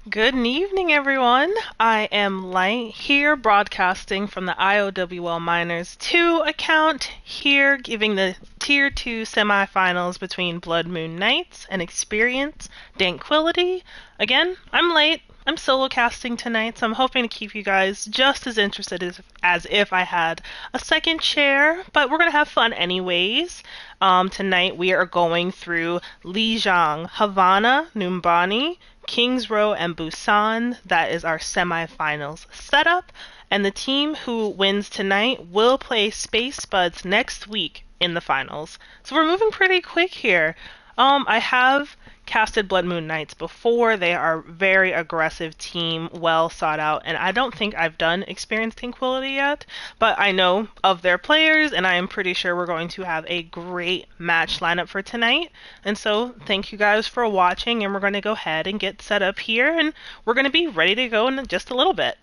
Good evening, everyone. I am Light here broadcasting from the IOWL Miners 2 account, here giving the Tier 2 semifinals between Blood Moon Knights and Experience Dankquility. Again, I'm late. I'm solo casting tonight, so I'm hoping to keep you guys just as interested as if I had a second chair, but we're going to have fun anyways. Tonight we are going through Lijiang, Havana, Numbani, Kings Row, and Busan. That is our semifinals setup. And the team who wins tonight will play Space Buds next week in the finals. So we're moving pretty quick here. I have casted Blood Moon Knights before. They are a very aggressive team, well sought out, and I don't think I've done Experience Dankquility yet, but I know of their players, and I am pretty sure we're going to have a great match lineup for tonight. And so thank you guys for watching, and we're going to go ahead and get set up here, and we're going to be ready to go in just a little bit.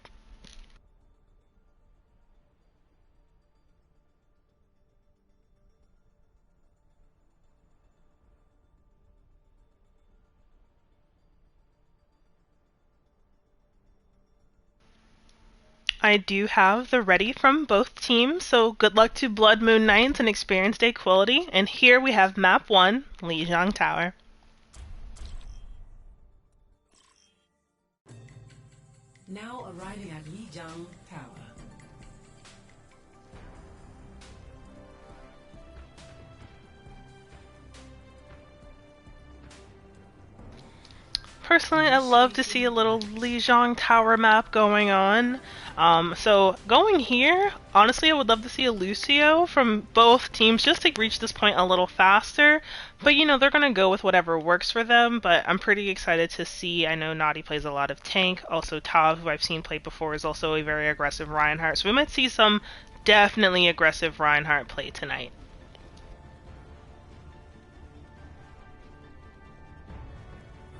I do have the ready from both teams, so good luck to Blood Moon Knights and Experience Dankquility. And here we have map 1, Lijiang Tower. Now arriving at Lijiang Tower. Personally, I love to see a little Lijiang Tower map going on. So going here, honestly, I would love to see a Lucio from both teams just to reach this point a little faster. But you know, they're going to go with whatever works for them. But I'm pretty excited to see. I know Naughty plays a lot of tank. Also, Tav, who I've seen play before, is also a very aggressive Reinhardt. So we might see some definitely aggressive Reinhardt play tonight.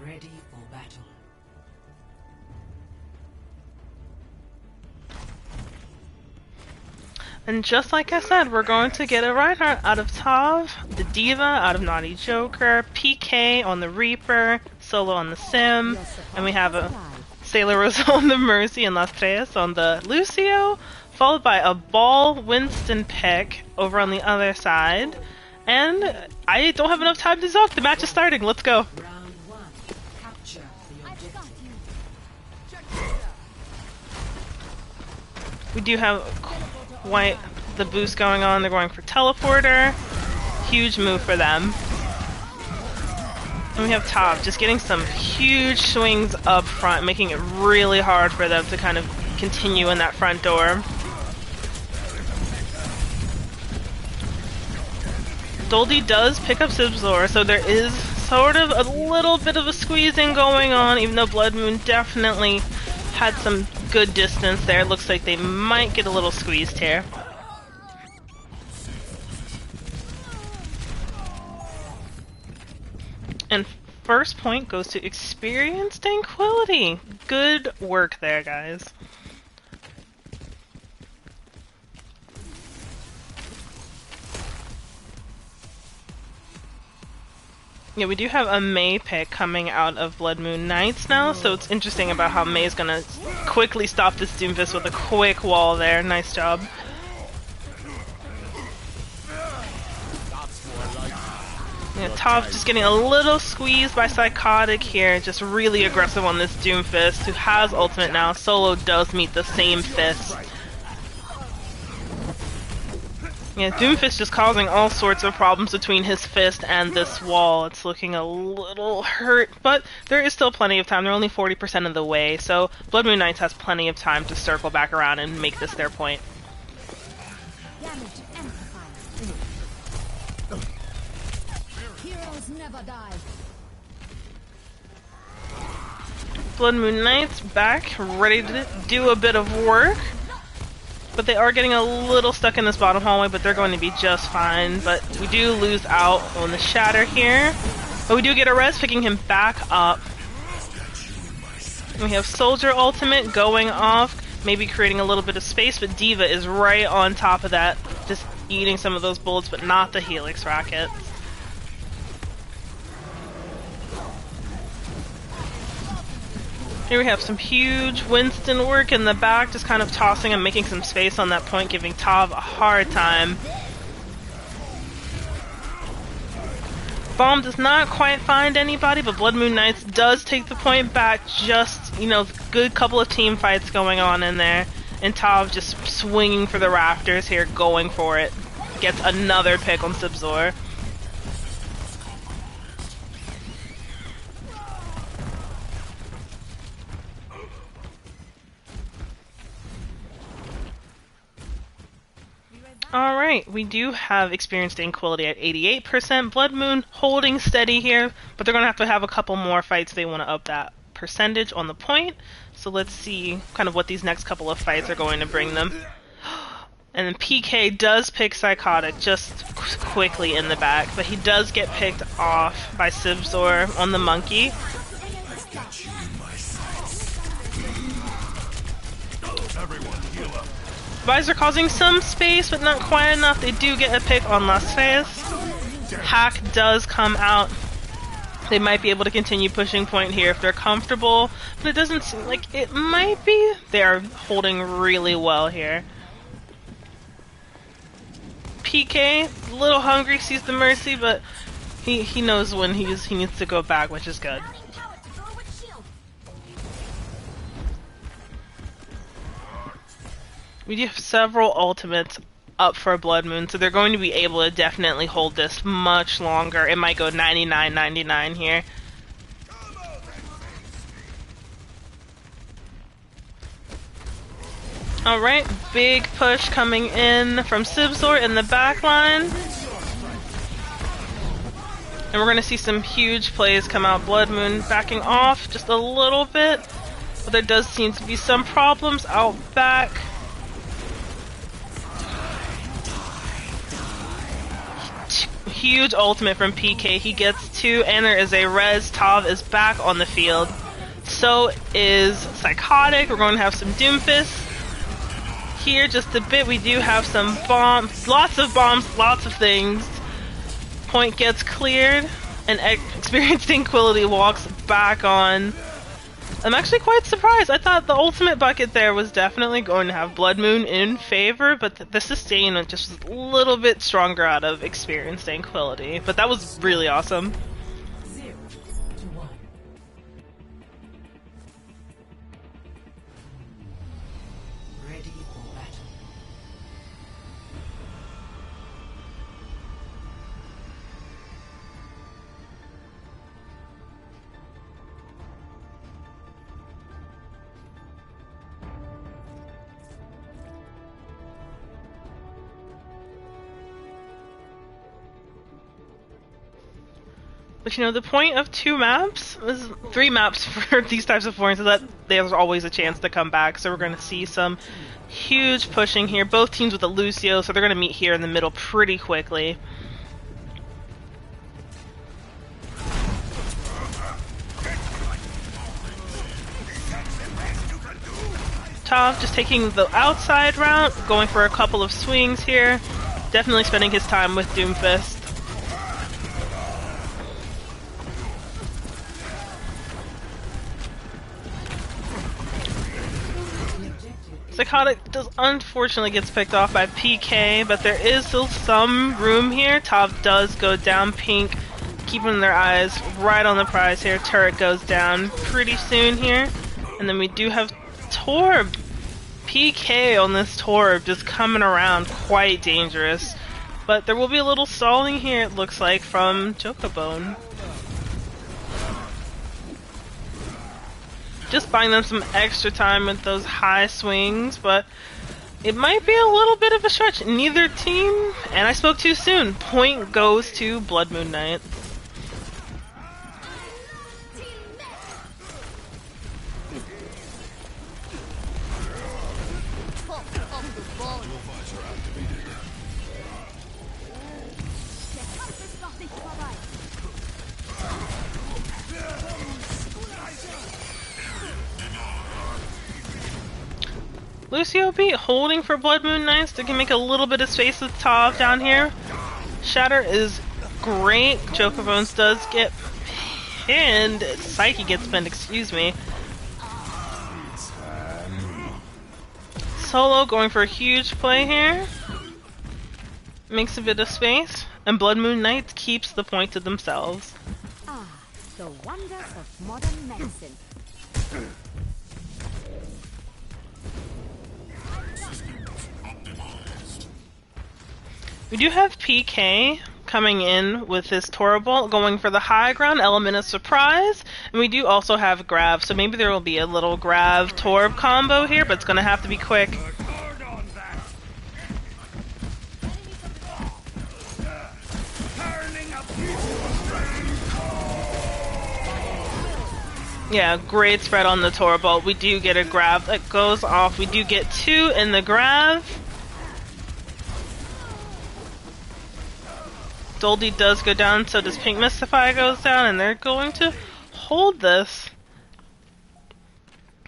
Ready for battle. And just like I said, we're going to get a Reinhardt out of Tav, the Diva out of Naughty Joker, PK on the Reaper, Solo on the Sim, and we have a Sailor Rosa on the Mercy and Las Tres on the Lucio, followed by a Ball Winston pick over on the other side. And I don't have enough time to talk. The match is starting. Let's go. Round 1. Capture the objective. We do have quite the boost going on. They're going for teleporter. Huge move for them. And we have Tav just getting some huge swings up front, making it really hard for them to kind of continue in that front door. Doldy does pick up Sibzor, so there is sort of a little bit of a squeezing going on, even though Blood Moon definitely had some good distance there. It looks like they might get a little squeezed here. And first point goes to Experience Dankquility. Good work there, guys. Yeah, we do have a Mei pick coming out of Blood Moon Knights now, so it's interesting about how Mei is gonna quickly stop this Doomfist with a quick wall there. Nice job. Yeah, Tav just getting a little squeezed by Psychotic here, just really aggressive on this Doomfist, who has ultimate now. Solo does meet the same fist. Yeah, Doomfist just causing all sorts of problems between his fist and this wall. It's looking a little hurt, but there is still plenty of time. They're only 40% of the way, so Blood Moon Knights has plenty of time to circle back around and make this their point. Heroes never die. Blood Moon Knights back, ready to do a bit of work. But they are getting a little stuck in this bottom hallway, but they're going to be just fine. But we do lose out on the Shatter here. But we do get a res, picking him back up. We have Soldier ultimate going off, maybe creating a little bit of space, but Diva is right on top of that, just eating some of those bullets, but not the Helix rockets. Here we have some huge Winston work in the back, just kind of tossing and making some space on that point, giving Tav a hard time. Bomb does not quite find anybody, but Blood Moon Knights does take the point back. Just, you know, good couple of team fights going on in there. And Tav just swinging for the rafters here, going for it. Gets another pick on Sibzor. Alright, we do have experienced Dankquility at 88%. Blood Moon holding steady here, but they're going to have a couple more fights. They want to up that percentage on the point. So let's see kind of what these next couple of fights are going to bring them. And then PK does pick Psychotic just quickly in the back, but he does get picked off by Sibzor on the monkey. Visor causing some space, but not quite enough. They do get a pick on Last Phase. Hack does come out. They might be able to continue pushing point here if they're comfortable, but it doesn't seem like it might be. They are holding really well here. PK, a little hungry, sees the Mercy, but he knows when he needs to go back, which is good. We do have several ultimates up for Blood Moon, so they're going to be able to definitely hold this much longer. It might go 99-99 here. Alright, big push coming in from Sibzor in the back line. And we're going to see some huge plays come out. Blood Moon backing off just a little bit, but there does seem to be some problems out back. Huge ultimate from PK. He gets two, and there is a res. Tav is back on the field. So is Psychotic. We're going to have some Doomfist here just a bit. We do have some bombs. Lots of bombs, lots of things. Point gets cleared, and experienced Dankquility walks back on. I'm actually quite surprised. I thought the ultimate bucket there was definitely going to have Blood Moon in favor, but the sustain just was a little bit stronger out of experienced Dankquility. But that was really awesome. 0-1. Ready for battle. But you know, the point of 2 maps is 3 maps for these types of forms, so that there's always a chance to come back. So we're going to see some huge pushing here. Both teams with a Lucio, so they're going to meet here in the middle pretty quickly. Tav just taking the outside route, going for a couple of swings here. Definitely spending his time with Doomfist. Psychotic does unfortunately gets picked off by PK, but there is still some room here. Tav does go down. Pink keeping their eyes right on the prize here. Turret goes down pretty soon here. And then we do have Torb. PK on this Torb just coming around quite dangerous. But there will be a little stalling here, it looks like, from Chocobone. Just buying them some extra time with those high swings, but it might be a little bit of a stretch. Neither team, and I spoke too soon, point goes to Blood Moon Knights. Lucio beat holding for Blood Moon Knights. They can make a little bit of space with Tav down here. Shatter is great. Chocobones does get pinned. Psyche gets pinned, excuse me. Solo going for a huge play here. Makes a bit of space. And Blood Moon Knight keeps the point to themselves. Ah, the wonders of modern medicine. We do have PK coming in with his Torbolt, going for the high ground, element of surprise, and we do also have Grav, so maybe there will be a little Grav Torb combo here, but it's going to have to be quick. Yeah, great spread on the Torbolt. We do get a Grav that goes off. We do get 2 in the Grav. Doldy does go down, so does Pink Mystify goes down, and they're going to hold this.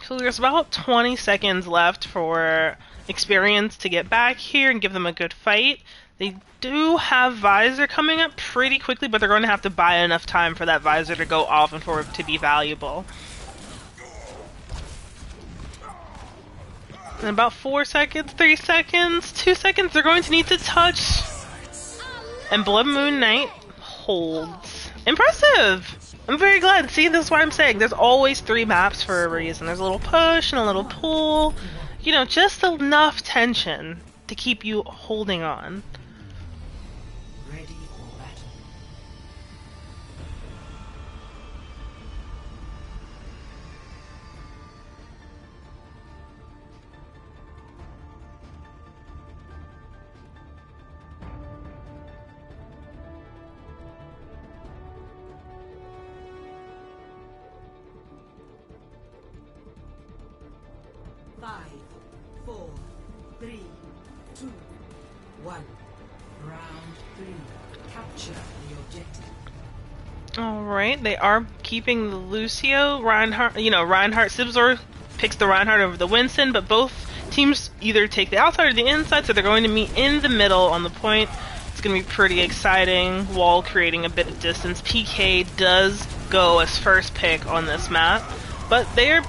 So there's about 20 seconds left for Experience to get back here and give them a good fight. They do have Visor coming up pretty quickly, but they're going to have to buy enough time for that Visor to go off and for it to be valuable. In about 4 seconds, 3 seconds, 2 seconds, they're going to need to touch. And Blood Moon Knight holds. Impressive! I'm very glad. See, this is what I'm saying. There's always 3 maps for a reason. There's a little push and a little pull. You know, just enough tension to keep you holding on. Ready for battle. Five, 4, 3, 2, 1. Round 3. Capture the objective. Alright, they are keeping the Lucio. Reinhardt, Sibzor picks the Reinhardt over the Winston, but both teams either take the outside or the inside, so they're going to meet in the middle on the point. It's going to be pretty exciting. Wall creating a bit of distance. PK does go as first pick on this map, but they're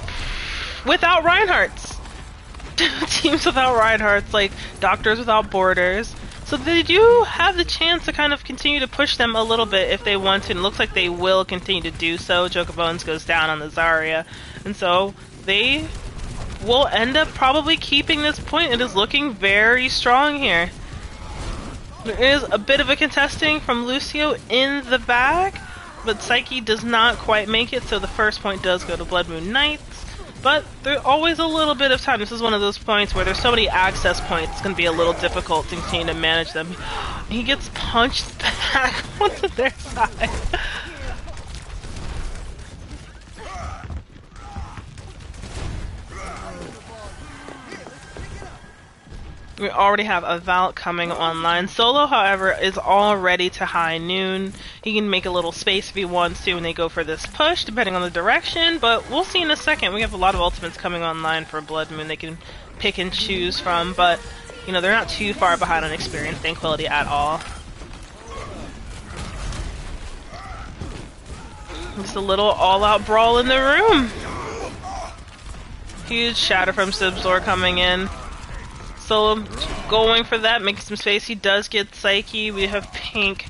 without Reinhardts. Teams without Reinhardts, like Doctors Without Borders. So they do have the chance to kind of continue to push them a little bit if they want to, and it looks like they will continue to do so. Joker Bones goes down on the Zarya, and so they will end up probably keeping this point. It is looking very strong here. There is a bit of a contesting from Lucio in the back, but Psyche does not quite make it, so the first point does go to Blood Moon Knights. But there's always a little bit of time. This is one of those points where there's so many access points, it's going to be a little difficult to continue to manage them. He gets punched back onto their side. We already have a Vault coming online. Solo, however, is already to high noon. He can make a little space if he wants to when they go for this push, depending on the direction, but we'll see in a second. We have a lot of ultimates coming online for Blood Moon they can pick and choose from, but, you know, they're not too far behind on experience, Dankquility at all. Just a little all-out brawl in the room. Huge shatter from Sibzor coming in. Solo going for that, making some space. He does get Psyche. We have Pink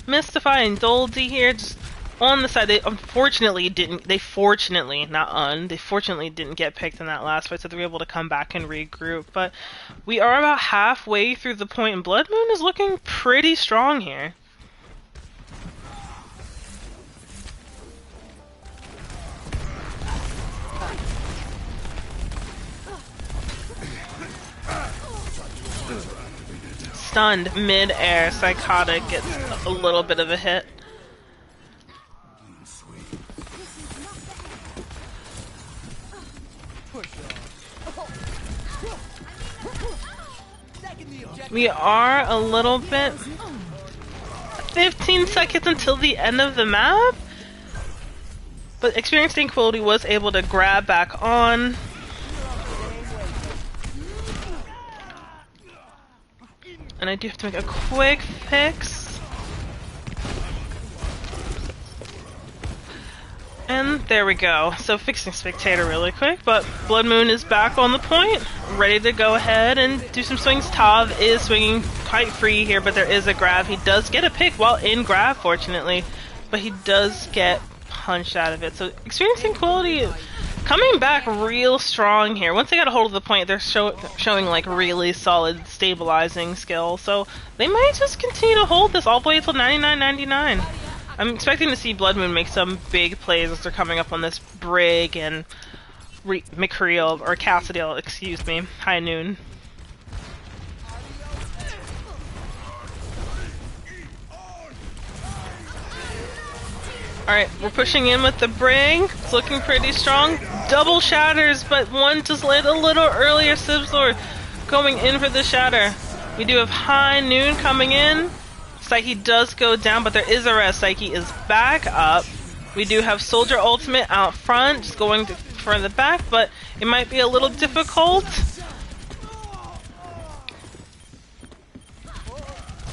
Mystify and Doldy here, just on the side. They unfortunately didn't. They fortunately didn't get picked in that last fight, so they were able to come back and regroup. But we are about halfway through the point, and Blood Moon is looking pretty strong here. Stunned mid-air, Psychotic gets a little bit of a hit. We are a little bit... 15 seconds until the end of the map? But Experienced Dankquility was able to grab back on. And I do have to make a quick fix. And there we go. So fixing Spectator really quick, but Blood Moon is back on the point, ready to go ahead and do some swings. Tav is swinging quite free here, but there is a grab. He does get a pick while in grab, fortunately, but he does get punched out of it. So experiencing Dankquility coming back real strong here. Once they got a hold of the point, they're showing like really solid stabilizing skill. So they might just continue to hold this all the way until 99.99. I'm expecting to see Blood Moon make some big plays as they're coming up on this Brig and McCreel, or Cassidy, excuse me, High Noon. Alright, we're pushing in with the Brig. It's looking pretty strong. Double shatters, but one just landed a little earlier. Sibzor going in for the shatter. We do have High Noon coming in. Psyche does go down, but there is a rest. Psyche is back up. We do have Soldier Ultimate out front, just going for the back, but it might be a little difficult.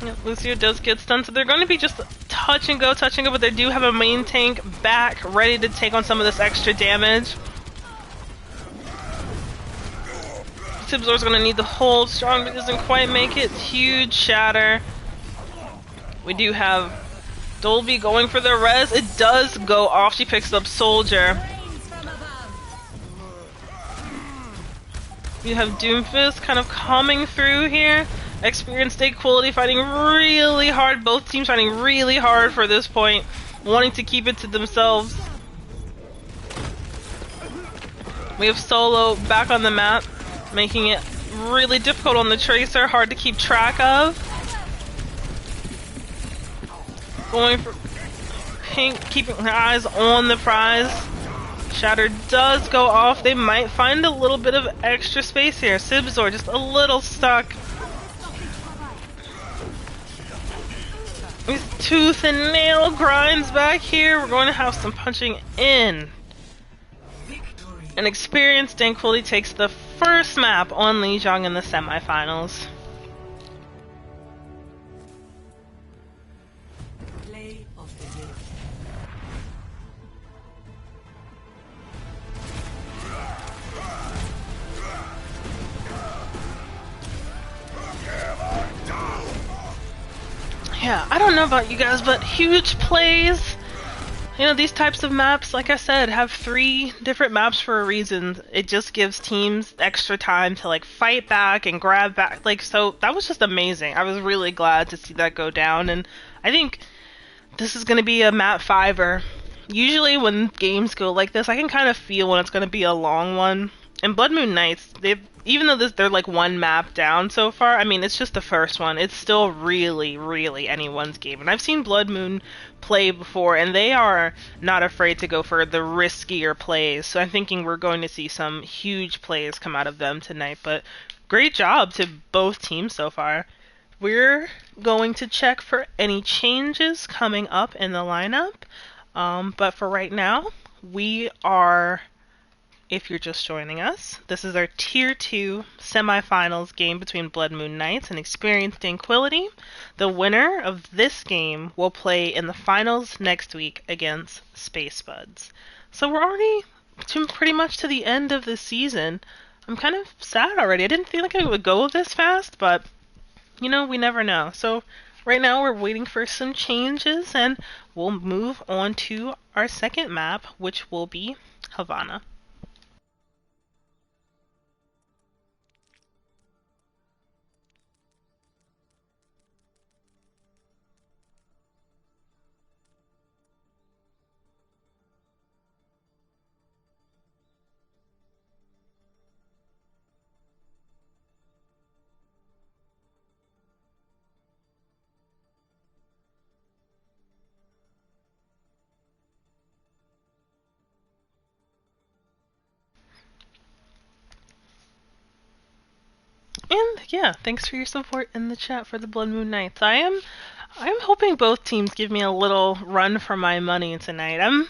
Yeah, Lucio does get stunned, so they're going to be just touch and go, but they do have a main tank back, ready to take on some of this extra damage. Sibzor's going to need to hold strong, but doesn't quite make it. Huge shatter. We do have Dolby going for the res. It does go off. She picks up Soldier. You have Doomfist kind of coming through here. Experienced Dankquility fighting really hard. Both teams fighting really hard for this point, wanting to keep it to themselves. We have Solo back on the map, making it really difficult on the Tracer, hard to keep track of. Going for Pink, keeping her eyes on the prize. Shatter does go off. They might find a little bit of extra space here. Sibzor just a little stuck. These tooth and nail grinds back here. We're going to have some punching in. An experienced Dankquility takes the first map on Lijiang in the semifinals. Yeah, I don't know about you guys, but huge plays. You know, these types of maps, like I said, have 3 different maps for a reason. It just gives teams extra time to like fight back and grab back. Like, so that was just amazing. I was really glad to see that go down, and I think this is going to be a map 5er. Usually when games go like this, I can kind of feel when it's going to be a long one. And Blood Moon Knights, even though they're like 1 map down so far, I mean, it's just the first one. It's still really anyone's game. And I've seen Blood Moon play before, and they are not afraid to go for the riskier plays. So I'm thinking we're going to see some huge plays come out of them tonight. But great job to both teams so far. We're going to check for any changes coming up in the lineup. But for right now, we are... If you're just joining us, this is our Tier 2 semifinals game between Blood Moon Knights and experienced Dankquility. The winner of this game will play in the finals next week against Space Buds. So we're already pretty much to the end of the season. I'm kind of sad already. I didn't feel like it would go this fast, but, you know, we never know. So right now we're waiting for some changes, and we'll move on to our second map, which will be Havana. And yeah, thanks for your support in the chat for the Blood Moon Knights. I'm hoping both teams give me a little run for my money tonight. I'm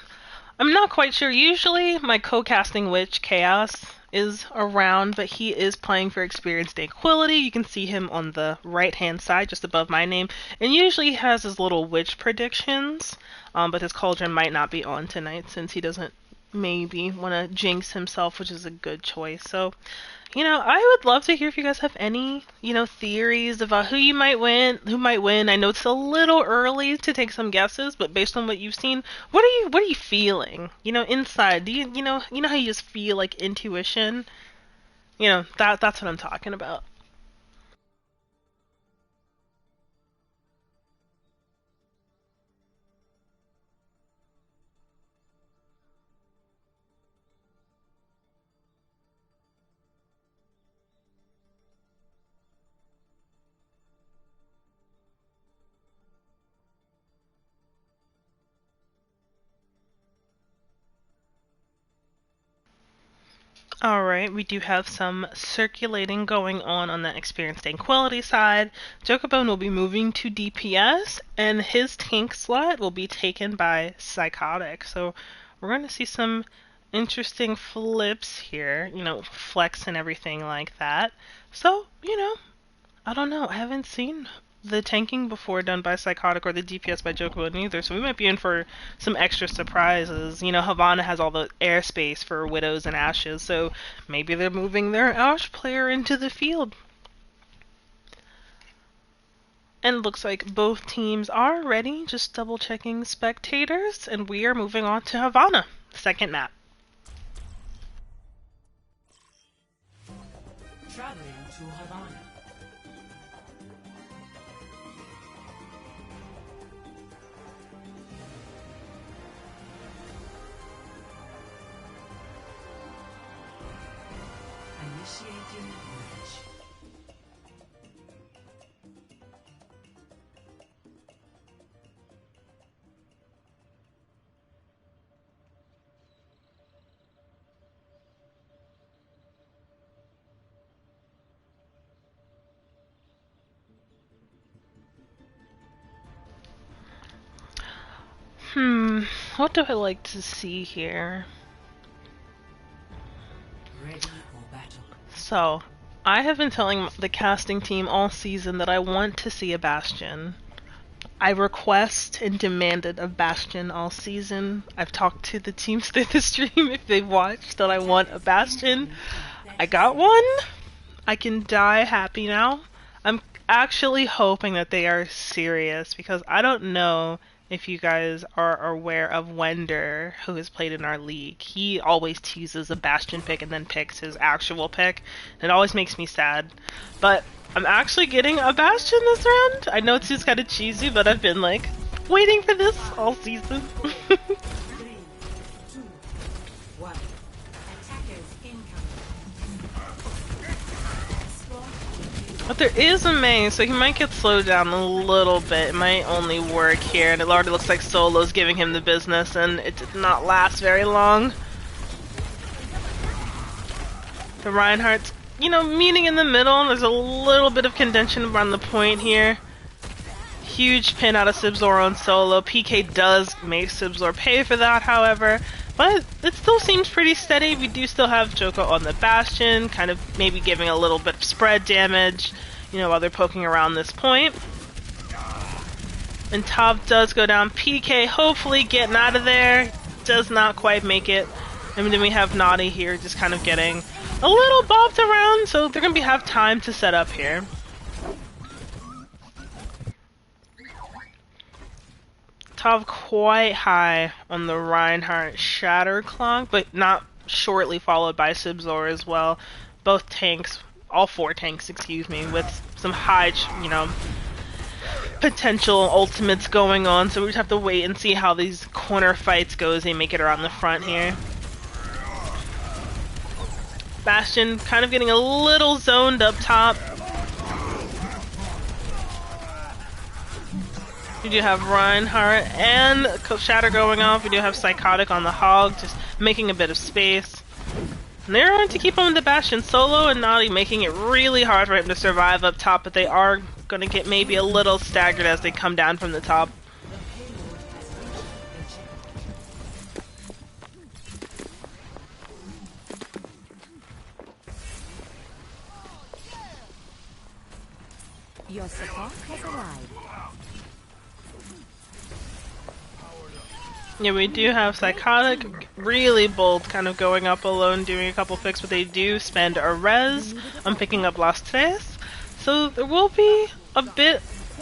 not quite sure. Usually my co-casting witch Chaos is around, but he is playing for experienced Dankquility. You can see him on the right-hand side, just above my name, and usually he has his little witch predictions, but his cauldron might not be on tonight since he doesn't maybe want to jinx himself, which is a good choice. So, I would love to hear if you guys have any, theories about who might win. I know it's a little early to take some guesses, but based on what you've seen, what are you feeling? Inside. Do you know how you just feel like intuition? That's what I'm talking about. Alright, we do have some circulating going on the experienced Dankquility side. Jokobone will be moving to DPS, and his tank slot will be taken by Psychotic. So we're going to see some interesting flips here, flex and everything like that. So, I don't know. I haven't seen the tanking before done by Psychotic or the DPS by Jokobone either, so we might be in for some extra surprises. Havana has all the airspace for Widows and Ashes, so maybe they're moving their Ash player into the field. And looks like both teams are ready, just double checking spectators, and we are moving on to Havana, second map. Traveling to Havana. Initiating bridge. What do I like to see here? Ready for battle. So, I have been telling the casting team all season that I want to see a Bastion. I request and demanded a Bastion all season. I've talked to the teams through the stream if they've watched that I want a Bastion. I got one. I can die happy now. I'm actually hoping that they are serious because I don't know if you guys are aware of Wender, who has played in our league. He always teases a Bastion pick and then picks his actual pick. It always makes me sad. But I'm actually getting a Bastion this round. I know it seems kind of cheesy, but I've been waiting for this all season. 3, 2, 1. Attackers incoming. But there is a Mei, so he might get slowed down a little bit. It might only work here, and it already looks like Solo's giving him the business, and it did not last very long. The Reinhardt's, meeting in the middle. There's a little bit of contention around the point here. Huge pin out of Sibzor on Solo. PK does make Sibzor pay for that, however. But it still seems pretty steady. We do still have Joko on the Bastion, kind of maybe giving a little bit of spread damage, while they're poking around this point. And top does go down. PK hopefully getting out of there. Does not quite make it. And then we have Naughty here just kind of getting a little bopped around, so they're going to have time to set up here. Top quite high on the Reinhardt Shatter Clock, but not shortly followed by Sibzor as well. Both tanks, all four tanks, excuse me, with some high, potential ultimates going on, so we just have to wait and see how these corner fights go as they make it around the front here. Bastion kind of getting a little zoned up top. We do have Reinhardt and Shatter going off. We do have Psychotic on the Hog, just making a bit of space. And they're going to keep on the Bastion. Solo and Naughty making it really hard for him to survive up top, but they are going to get maybe a little staggered as they come down from the top. Your support has arrived. Yeah, we do have Psychotic, really bold, kind of going up alone, doing a couple picks, but they do spend a res on picking up Las Tres. So there will be a bit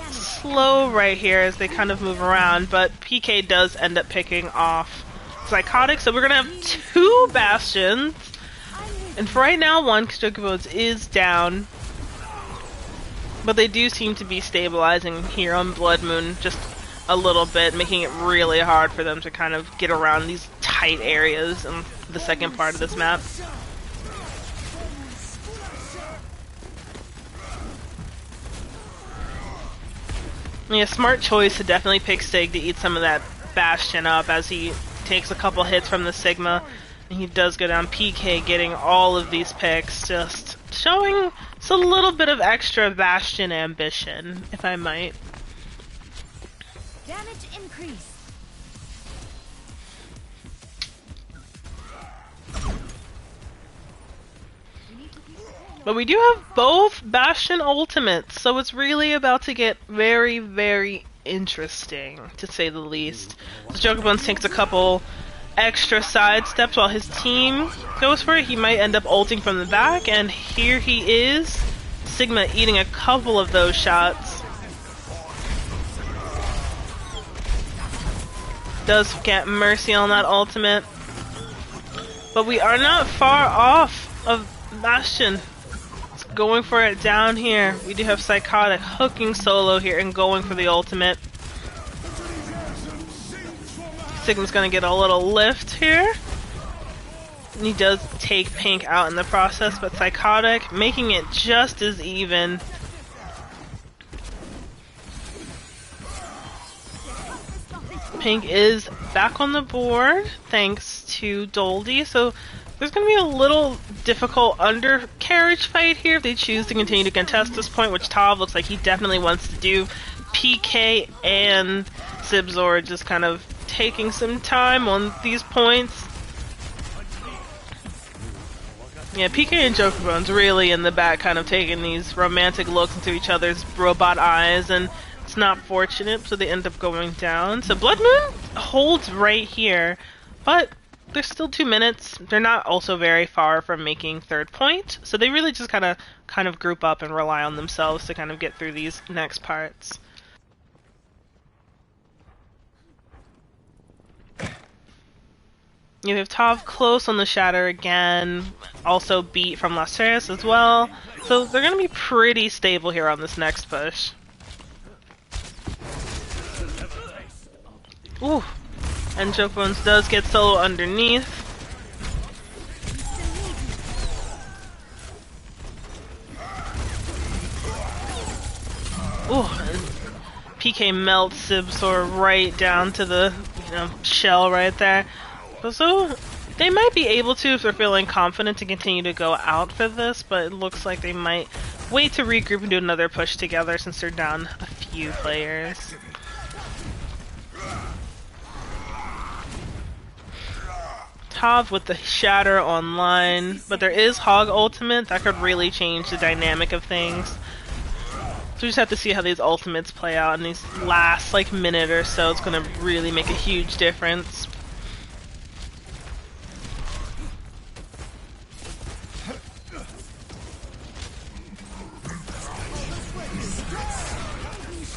slow right here as they kind of move around, but PK does end up picking off Psychotic, so we're gonna have 2 Bastions. And for right now, one Chocobo's is down, but they do seem to be stabilizing here on Blood Moon just a little bit, making it really hard for them to kind of get around these tight areas in the second part of this map. Yeah, smart choice to definitely pick Sig to eat some of that Bastion up as he takes a couple hits from the Sigma. And he does go down. PK getting all of these picks, just showing just a little bit of extra Bastion ambition, if I might. Damage increase. But we do have both Bastion ultimates, so it's really about to get very, very interesting, to say the least. So Chocobones takes a couple extra side steps while his team goes for it. He might end up ulting from the back, and here he is. Sigma eating a couple of those shots. Does get Mercy on that ultimate. But we are not far off of Bastion. It's going for it down here. We do have Psychotic hooking solo here and going for the ultimate. Sigma's gonna get a little lift here. And he does take Pink out in the process, but Psychotic making it just as even. Pink is back on the board thanks to Doldy, so there's going to be a little difficult undercarriage fight here if they choose to continue to contest this point, which Tav looks like he definitely wants to do. PK and Sibzor just kind of taking some time on these points. Yeah, PK and Chocobones really in the back kind of taking these romantic looks into each other's robot eyes, and it's not fortunate, so they end up going down. So Blood Moon holds right here, but there's still 2 minutes. They're not also very far from making third point, so they really just kind of group up and rely on themselves to kind of get through these next parts. You have Tav close on the Shatter again, also beat from Las Terras as well, so they're going to be pretty stable here on this next push. Ooh, and Chocobones does get solo underneath. Ooh, and PK melts Sibzor right down to the shell right there. So they might be able to if they're feeling confident to continue to go out for this, but it looks like they might wait to regroup and do another push together since they're down a few players. Tav with the Shatter online, but there is Hog ultimate that could really change the dynamic of things. So we just have to see how these ultimates play out in these last minute or so. It's going to really make a huge difference.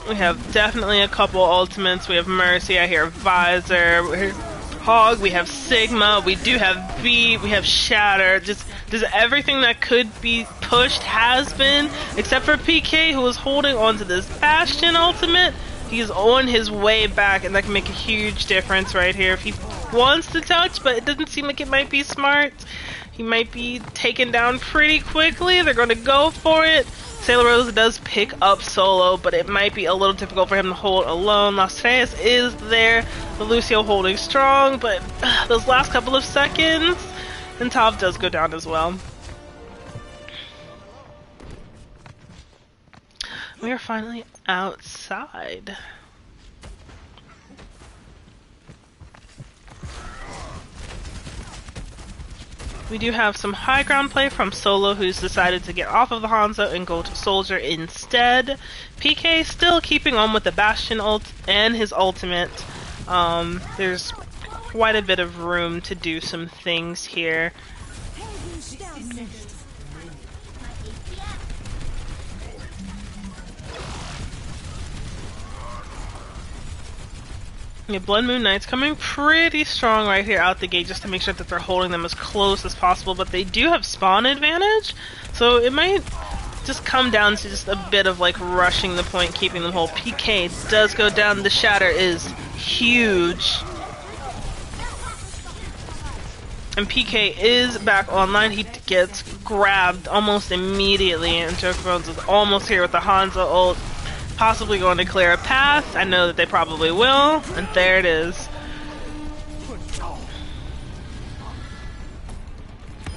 We have definitely a couple ultimates. We have Mercy, I hear Visor, we hear Hog, we have Sigma, we do have Beat, we have Shatter. Just everything that could be pushed has been, except for PK, who is holding on to this Bastion ultimate. He's on his way back, and that can make a huge difference right here if he wants to touch, but it doesn't seem like it might be smart. He might be taken down pretty quickly. They're going to go for it. Sailor Rose does pick up solo, but it might be a little difficult for him to hold alone. Las Tres is there. The Lucio holding strong, but those last couple of seconds, and Tav does go down as well. We are finally outside. We do have some high ground play from Solo, who's decided to get off of the Hanzo and go to Soldier instead. PK still keeping on with the Bastion ult and his ultimate. There's quite a bit of room to do some things here. Yeah, Blood Moon Knights coming pretty strong right here out the gate just to make sure that they're holding them as close as possible, but they do have spawn advantage, so it might just come down to just a bit of like rushing the point, keeping them whole. PK does go down, the shatter is huge. And PK is back online, he gets grabbed almost immediately, and Joker Bones is almost here with the Hanzo ult. Possibly going to clear a path. I know that they probably will, and there it is.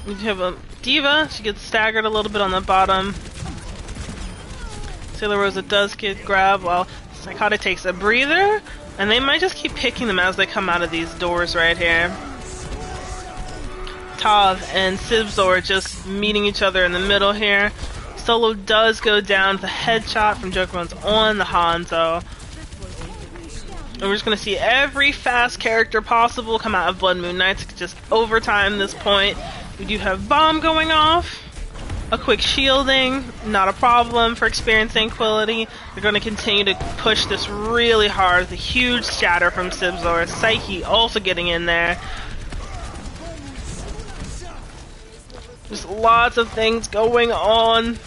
We have a Diva. She gets staggered a little bit on the bottom. Sailor Rosa does get grabbed while Psychotic takes a breather, and they might just keep picking them as they come out of these doors right here. Tav and Sibzor just meeting each other in the middle here. Solo does go down with a headshot from Joker Bones on the Hanzo. And we're just going to see every fast character possible come out of Blood Moon Knights. Just overtime this point. We do have Bomb going off. A quick shielding. Not a problem for Experience Dankquility. They're going to continue to push this really hard. The huge shatter from Sibzor. Psyche also getting in there. Just lots of things going on.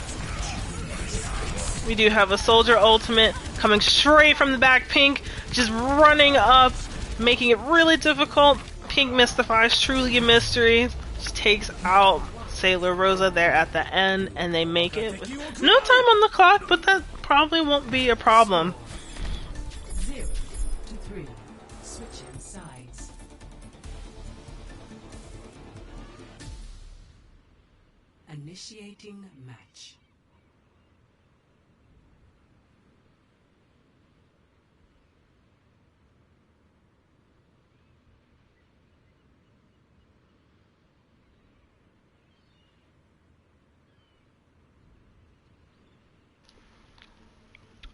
We do have a Soldier ultimate coming straight from the back. Pink just running up, making it really difficult. Pink mystifies, truly a mystery. Just takes out Sailor Rosa there at the end, and they make it with no time on the clock, but that probably won't be a problem. 0 to 3. Switching sides. Initiating match.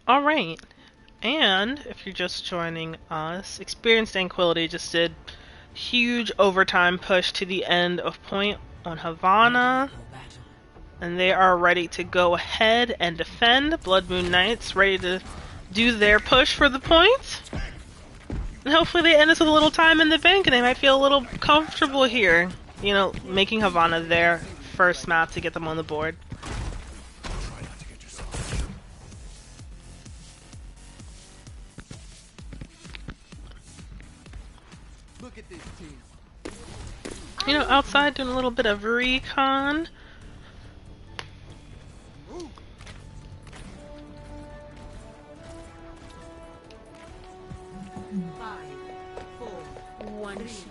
Alright, and if you're just joining us, Experience Dankquility just did huge overtime push to the end of point on Havana, and they are ready to go ahead and defend. Blood Moon Knights ready to do their push for the points, and hopefully they end this with a little time in the bank and they might feel a little comfortable here, you know, making Havana their first map to get them on the board. You know, outside doing a little bit of recon.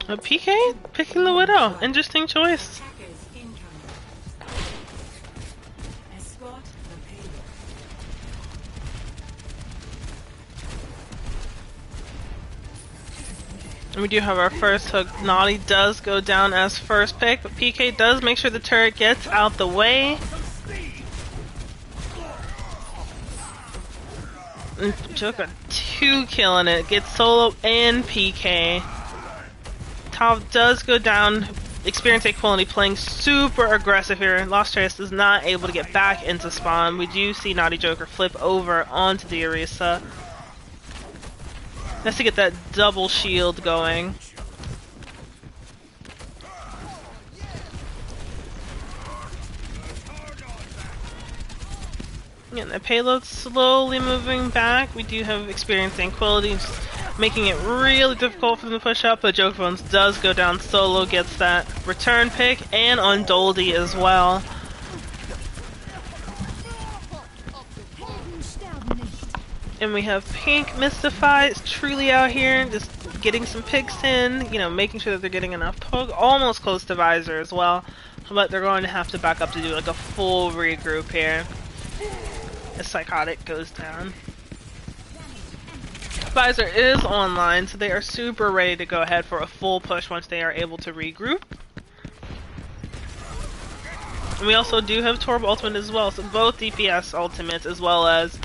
A PK picking the Widow. Interesting choice. And we do have our first hook. Naughty does go down as first pick, but PK does make sure the turret gets out the way. And Joker 2 killing it. Gets Solo and PK. Top does go down. Experience Dankquility playing super aggressive here. Lost Trace is not able to get back into spawn. We do see Naughty Joker flip over onto the Orisa. Has to get that double shield going. Yeah, the payload's slowly moving back. We do have Experience Dankquility, making it really difficult for them to push up, but Joker Bones does go down. Solo gets that return pick, and on Doldy as well. And we have Pink Mystified truly out here, just getting some picks in, you know, making sure that they're getting enough poke, almost close to Visor as well. But they're going to have to back up to do like a full regroup here. As Psychotic goes down. Visor is online, so they are super ready to go ahead for a full push once they are able to regroup. And we also do have Torb ultimate as well, so both DPS ultimates as well as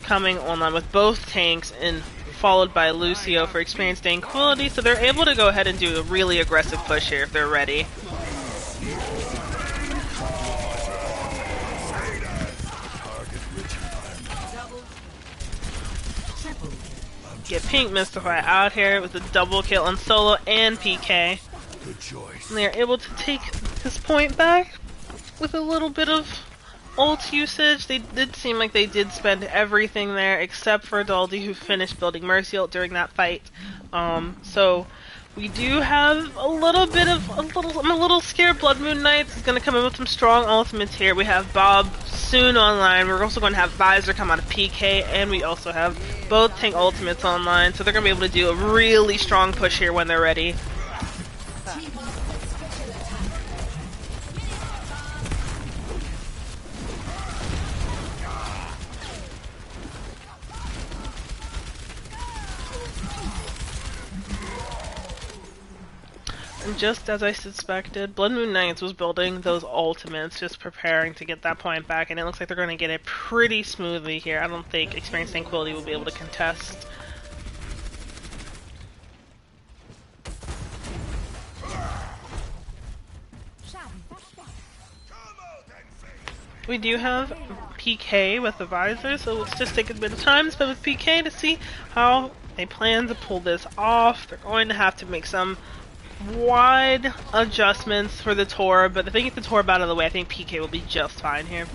coming online with both tanks and followed by Lucio for experienced Dankquility, so they're able to go ahead and do a really aggressive push here if they're ready. Get Pink Mystify out here with a double kill on solo and PK. And they are able to take this point back with a little bit of ult usage. They did seem like they did spend everything there except for Daldi, who finished building Mercy ult during that fight. So we do have a little bit of I'm a little scared. Blood Moon Knights is going to come in with some strong ultimates here. We have Bob soon online. We're also going to have Visor come out of PK, and we also have both tank ultimates online. So they're going to be able to do a really strong push here when they're ready. And just as I suspected, Blood Moon Knights was building those ultimates, just preparing to get that point back, and it looks like they're going to get it pretty smoothly here. I don't think Experienced Dankquility will be able to contest. We do have PK with the Visor, so let's just take a bit of time spent with PK to see how they plan to pull this off. They're going to have to make some wide adjustments for the Torb, but if they get the Torb out of the way, I think PK will be just fine here.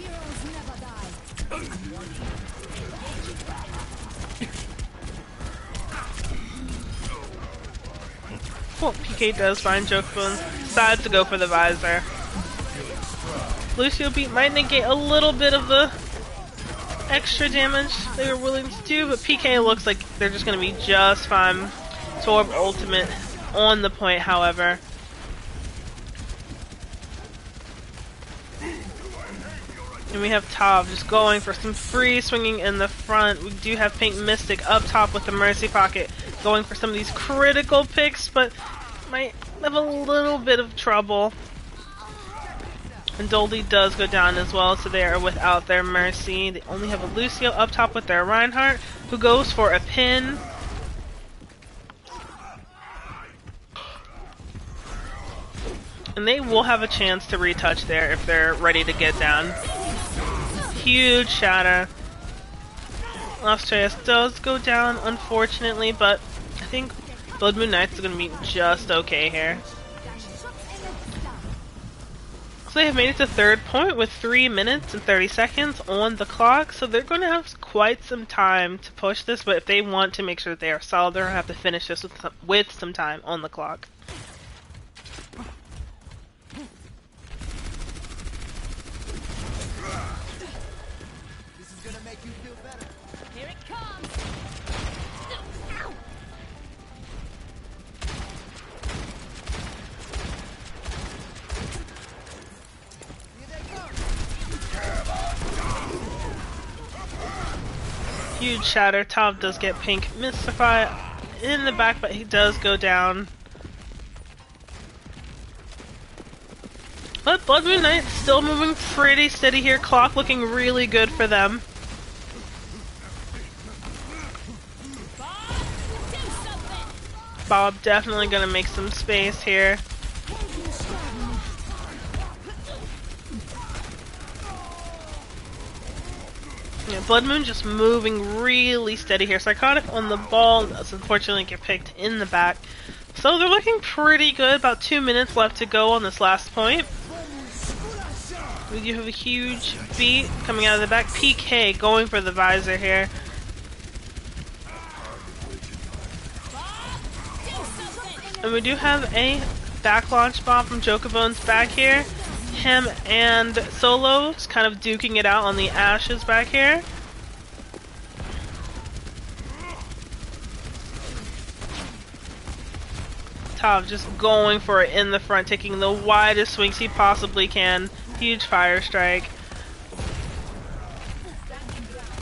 Well, PK does find Jokebone, decides to go for the Visor. Lucio beat might negate a little bit of the extra damage they were willing to do, but PK looks like they're just going to be just fine. Torb ultimate on the point, however. And we have Tav just going for some free swinging in the front. We do have Pink Mystic up top with the Mercy Pocket, going for some of these critical picks, but might have a little bit of trouble. And Doldy does go down as well, so they are without their Mercy. They only have a Lucio up top with their Reinhardt, who goes for a pin. And they will have a chance to retouch there if they're ready to get down. Huge shatter. Australis does go down, unfortunately, but I think Blood Moon Knights is going to be just okay here. So they have made it to third point with 3 minutes and 30 seconds on the clock, so they're going to have quite some time to push this, but if they want to make sure that they are solid, they're going to have to finish this with some time on the clock. Huge shatter. Tav does get Pink Mystify in the back, but he does go down. But Blood Moon Knight still moving pretty steady here. Clock looking really good for them. Bob definitely gonna make some space here. Yeah, Blood Moon just moving really steady here. Psychotic on the ball does unfortunately get picked in the back. So they're looking pretty good. About 2 minutes left to go on this last point. We do have a huge beat coming out of the back. PK going for the Visor here. And we do have a back launch bomb from Jokabone's back here. Him and Solo just kind of duking it out on the Ashes back here. Tav just going for it in the front, taking the widest swings he possibly can. Huge fire strike.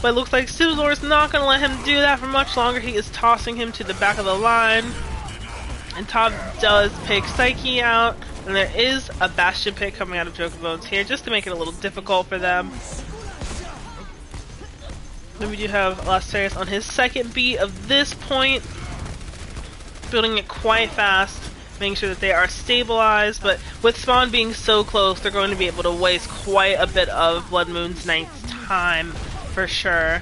But it looks like Suzor's not going to let him do that for much longer. He is tossing him to the back of the line. And Tav does pick Psyche out. And there is a Bastion pick coming out of Jokerbones here, just to make it a little difficult for them. Then we do have Lastarius on his second beat of this point, building it quite fast, making sure that they are stabilized, but with spawn being so close, they're going to be able to waste quite a bit of Blood Moon's Knight's time, for sure.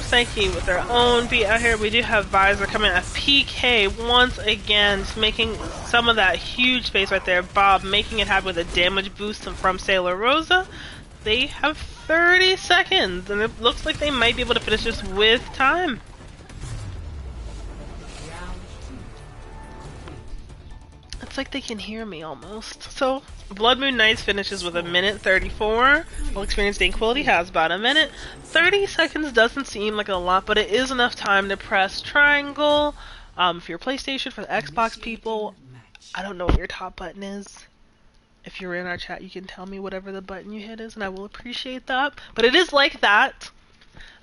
Psyche with their own beat out here. We do have Visor coming at PK once again, just making some of that huge space right there. Bob making it happen with a damage boost from Sailor Rosa. They have 30 seconds, and it looks like they might be able to finish this with time. It's like they can hear me almost. So, Blood Moon Knights finishes with 1:34. Well, experienced Dankquility has about a minute. 30 seconds doesn't seem like a lot, but it is enough time to press triangle. For your PlayStation, for the Xbox people, I don't know what your top button is. If you're in our chat, you can tell me whatever the button you hit is, and I will appreciate that. But it is like that.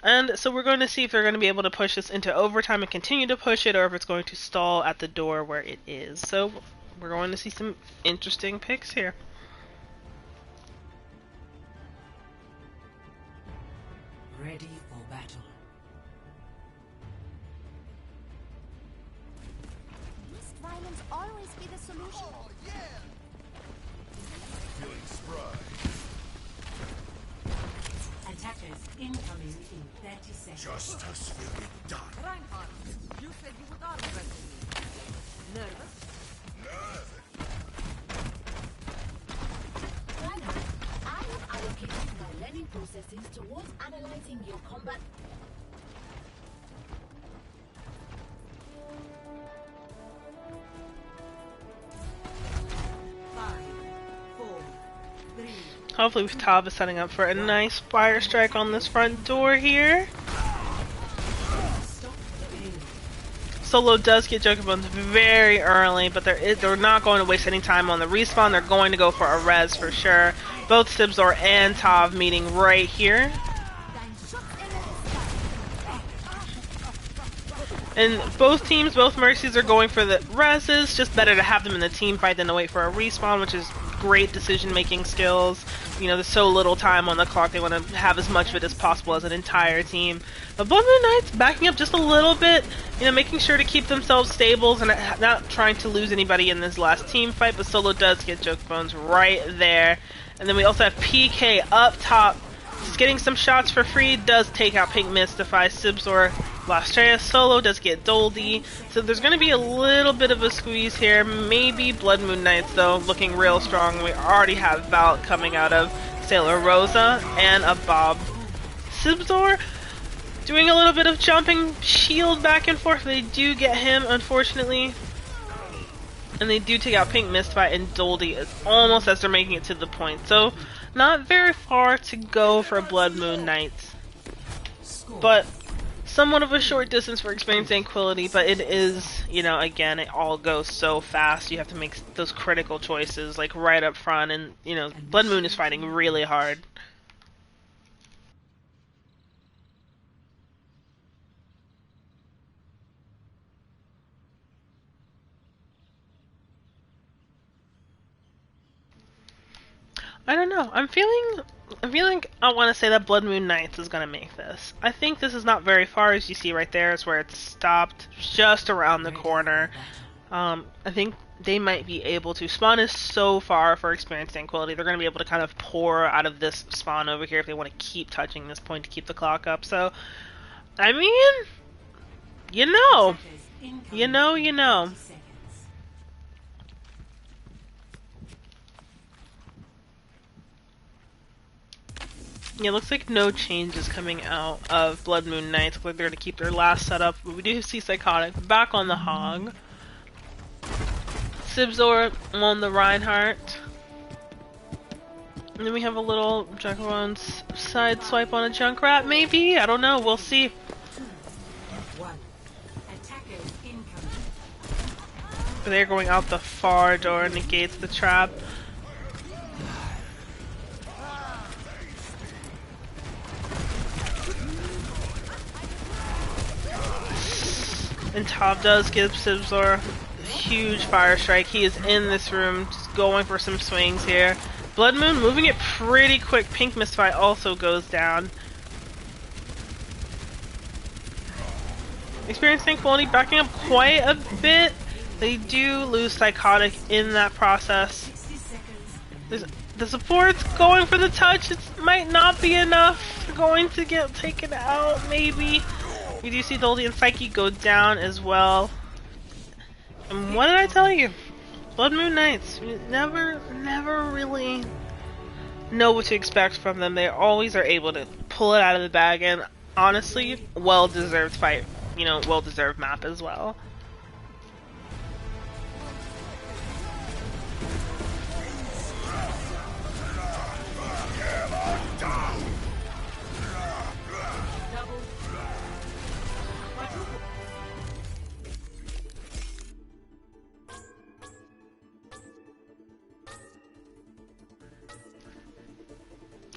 And so we're going to see if they're going to be able to push this into overtime and continue to push it, or if it's going to stall at the door where it is. So we're going to see some interesting picks here. Ready for battle. Must violence always be the solution? Oh, yeah. Feeling spry. Attackers incoming in 30 seconds. Justice will be done. Reinhardt, you said you would arm wrestle me. Nervous? Reinhardt, I have allocated my learning processes towards analyzing your combat. Five, four, three. Hopefully Tav is setting up for a nice fire strike on this front door here. Solo does get Jokerbones very early, but they're not going to waste any time on the respawn. They're going to go for a res for sure. Both Sibzor and Tav meeting right here. And both teams, both Mercies are going for the reses. Just better to have them in the team fight than to wait for a respawn, which is great decision-making skills. You know, there's so little time on the clock. They want to have as much of it as possible as an entire team. But Blood Moon Knights backing up just a little bit, you know, making sure to keep themselves stable and not trying to lose anybody in this last team fight. But Solo does get Jokerbones right there. And then we also have PK up top. Just getting some shots for free, does take out Pink Mystify, Sibzor, Lastarius. Solo does get Doldy. So there's going to be a little bit of a squeeze here. Maybe Blood Moon Knights, though, looking real strong. We already have Valt coming out of Sailor Rosa and a Bob. Sibzor doing a little bit of jumping shield back and forth. They do get him, unfortunately. And they do take out Pink Mystify, and Doldy is almost as they're making it to the point. So not very far to go for Blood Moon Knights. But somewhat of a short distance for experienced Dankquility, but it is, you know, again, it all goes so fast. You have to make those critical choices, like, right up front, and, you know, Blood Moon is fighting really hard. I don't know. I'm feeling I want to say that Blood Moon Knights is going to make this. I think this is not very far, as you see right there. Is where it's stopped, just around the corner. I think they might be able to. Spawn is so far for experienced Dankquility. They're going to be able to kind of pour out of this spawn over here if they want to keep touching this point to keep the clock up. So, I mean, you know. Yeah, looks like no changes coming out of Blood Moon Knights. Looks like they're going to keep their last setup. But we do see Psychotic back on the Hog. Sibzor on the Reinhardt. And then we have a little Jokerbones side swipe on a Junkrat, maybe? I don't know. We'll see. They're going out the far door, negates the trap. And Top does give Sibzor a huge fire strike. He is in this room, just going for some swings here. Blood Moon moving it pretty quick. Pink Misfire also goes down. Experience Dankquility backing up quite a bit. They do lose Psychotic in that process. The support's going for the touch. It might not be enough. They're going to get taken out, maybe. You do see Doldy and Psyche go down as well. And what did I tell you? Blood Moon Knights. You never really know what to expect from them. They always are able to pull it out of the bag, and honestly, well-deserved fight. You know, well-deserved map as well.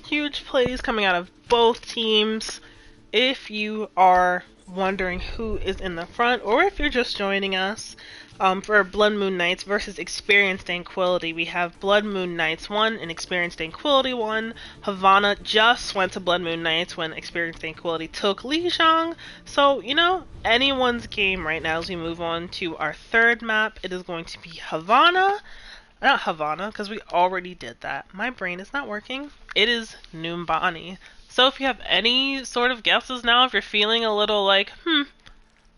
Huge plays coming out of both teams. If you are wondering who is in the front, or if you're just joining us, for Blood Moon Knights versus Experienced Dankquility, we have Blood Moon Knights 1 and Experienced Dankquility 1. Havana just went to Blood Moon Knights when Experienced Dankquility took Lijiang. So, you know, anyone's game right now as we move on to our third map. It is going to be Havana. Not Havana, because we already did that. My brain is not working. It is Numbani. So if you have any sort of guesses now, if you're feeling a little like,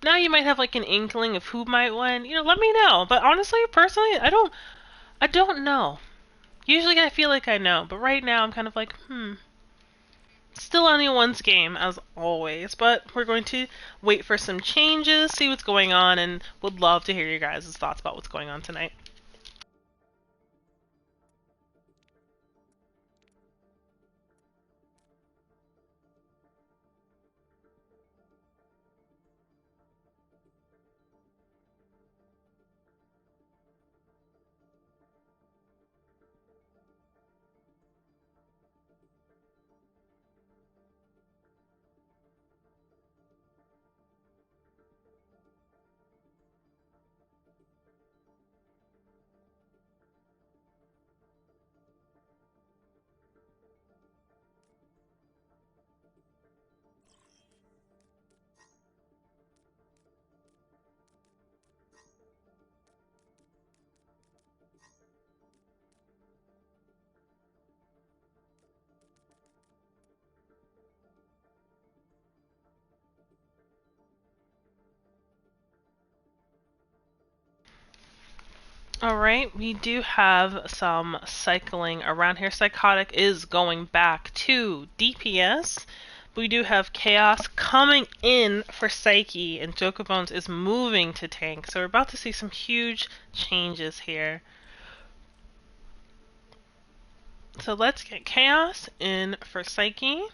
now you might have like an inkling of who might win, you know, let me know. But honestly, personally, I don't know. Usually I feel like I know, but right now I'm kind of like, Still anyone's game, as always, but we're going to wait for some changes, see what's going on, and would love to hear your guys' thoughts about what's going on tonight. Alright, we do have some cycling around here. Psychotic is going back to DPS. We do have Chaos coming in for Psyche, and Jokerbones is moving to tank. So we're about to see some huge changes here. So let's get Chaos in for Psyche.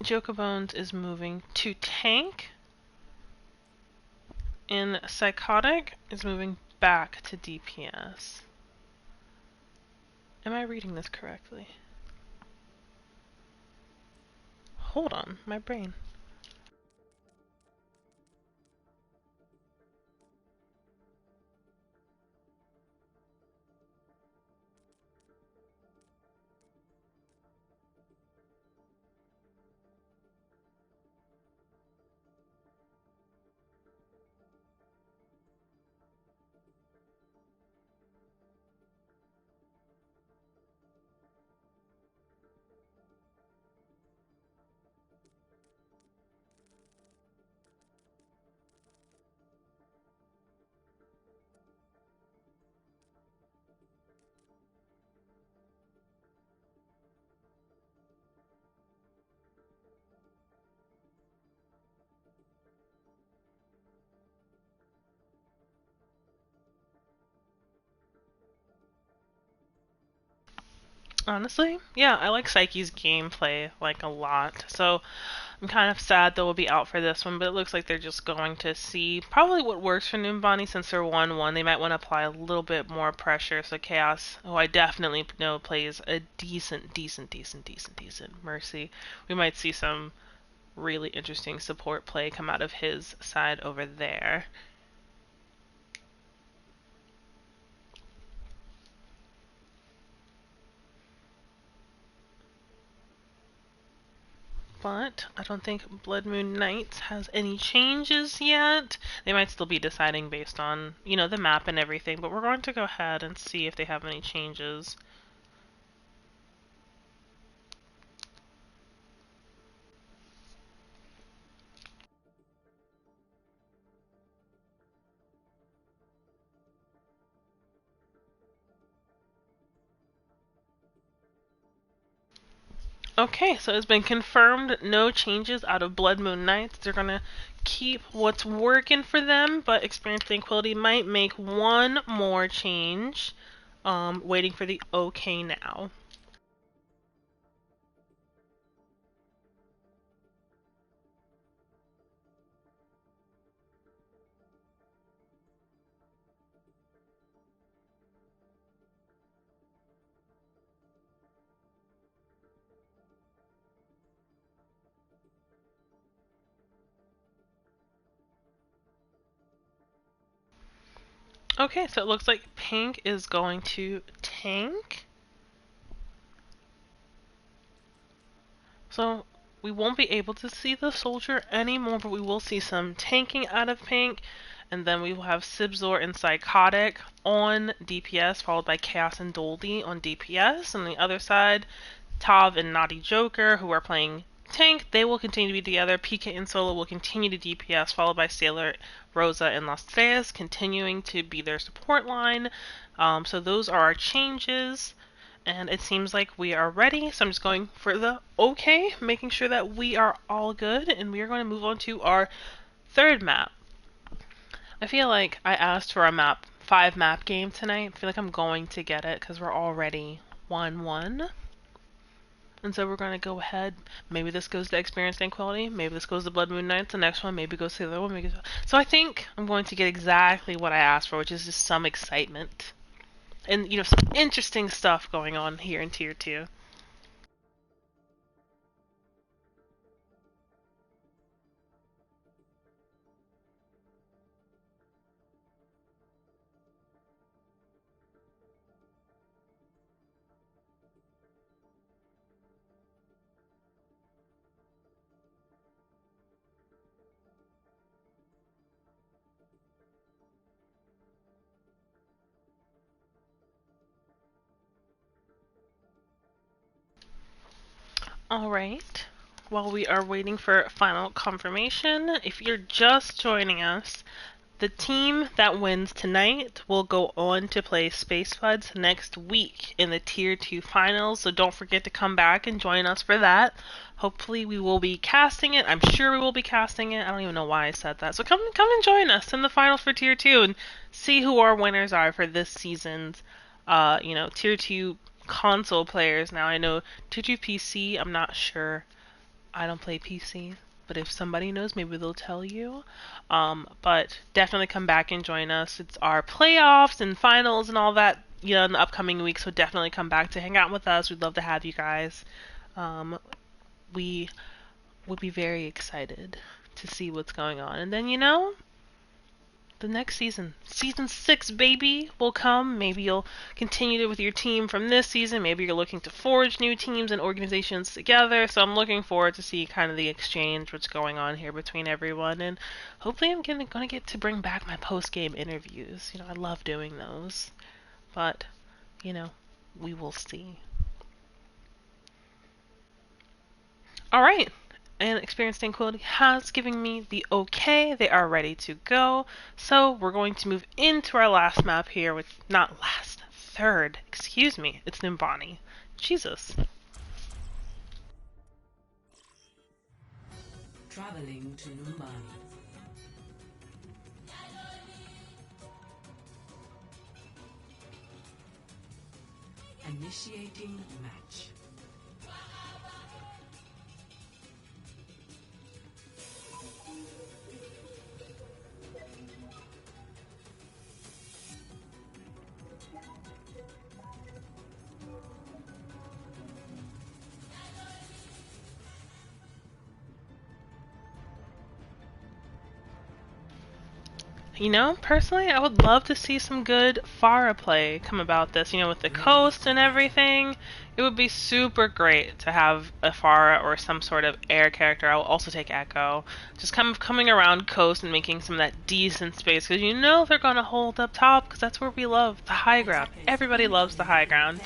Jokerbones is moving to tank. And Psychotic is moving back to DPS. Am I reading this correctly? Hold on, my brain. Honestly, yeah, I like Psyche's gameplay like a lot. So I'm kind of sad that we'll be out for this one, but it looks like they're just going to see probably what works for Numbani since they're 1-1. They might want to apply a little bit more pressure. So Chaos, who I definitely know plays a decent Mercy. We might see some really interesting support play come out of his side over there. But I don't think Blood Moon Knights has any changes yet. They might still be deciding based on, the map and everything, but we're going to go ahead and see if they have any changes. Okay, so it's been confirmed no changes out of Blood Moon Knights. They're gonna keep what's working for them, but Experience Dankquility might make one more change. Waiting for the okay now. Okay, so it looks like Pink is going to tank. So we won't be able to see the soldier anymore, but we will see some tanking out of Pink. And then we will have Sibzor and Psychotic on DPS, followed by Chaos and Doldy on DPS. And on the other side, Tav and Naughty Joker, who are playing tank, they will continue to be together. PK and Solo will continue to DPS, followed by Sailor, Rosa, and Las Treas, continuing to be their support line. So those are our changes. And it seems like we are ready, so I'm just going for the okay, making sure that we are all good, and we are going to move on to our third map. I feel like I asked for a 5-map game tonight. I feel like I'm going to get it because we're already 1-1. And so we're going to go ahead. Maybe this goes to Experience Dankquility. Maybe this goes to Blood Moon Knights. The next one maybe goes to the other one. So I think I'm going to get exactly what I asked for, which is just some excitement. And, some interesting stuff going on here in Tier 2. Alright, while we are waiting for final confirmation, if you're just joining us, the team that wins tonight will go on to play Space Floods next week in the Tier 2 finals, so don't forget to come back and join us for that. Hopefully we will be casting it. I'm sure we will be casting it. I don't even know why I said that. So come and join us in the finals for Tier 2 and see who our winners are for this season's Tier 2 console players. Now I know Tier 2 PC, I'm not sure. I don't play PC. But if somebody knows, maybe they'll tell you. But definitely come back and join us. It's our playoffs and finals and all that, in the upcoming week. So definitely come back to hang out with us. We'd love to have you guys. We would be very excited to see what's going on. And then, the next season, season 6, baby, will come. Maybe you'll continue with your team from this season. Maybe you're looking to forge new teams and organizations together. So I'm looking forward to see kind of the exchange, what's going on here between everyone. And hopefully I'm going to get to bring back my post-game interviews. I love doing those. But, we will see. Alright. And Experience Dankquility has given me the okay. They are ready to go. So we're going to move into our last map here, with third. Excuse me. It's Numbani. Jesus. Traveling to Numbani. Initiating match. You know, personally, I would love to see some good Pharah play come about this. You know, with the coast and everything, it would be super great to have a Pharah or some sort of air character. I will also take Echo. Just kind of coming around coast and making some of that decent space, because you know they're going to hold up top, because that's where we love the high ground. Everybody loves the high ground.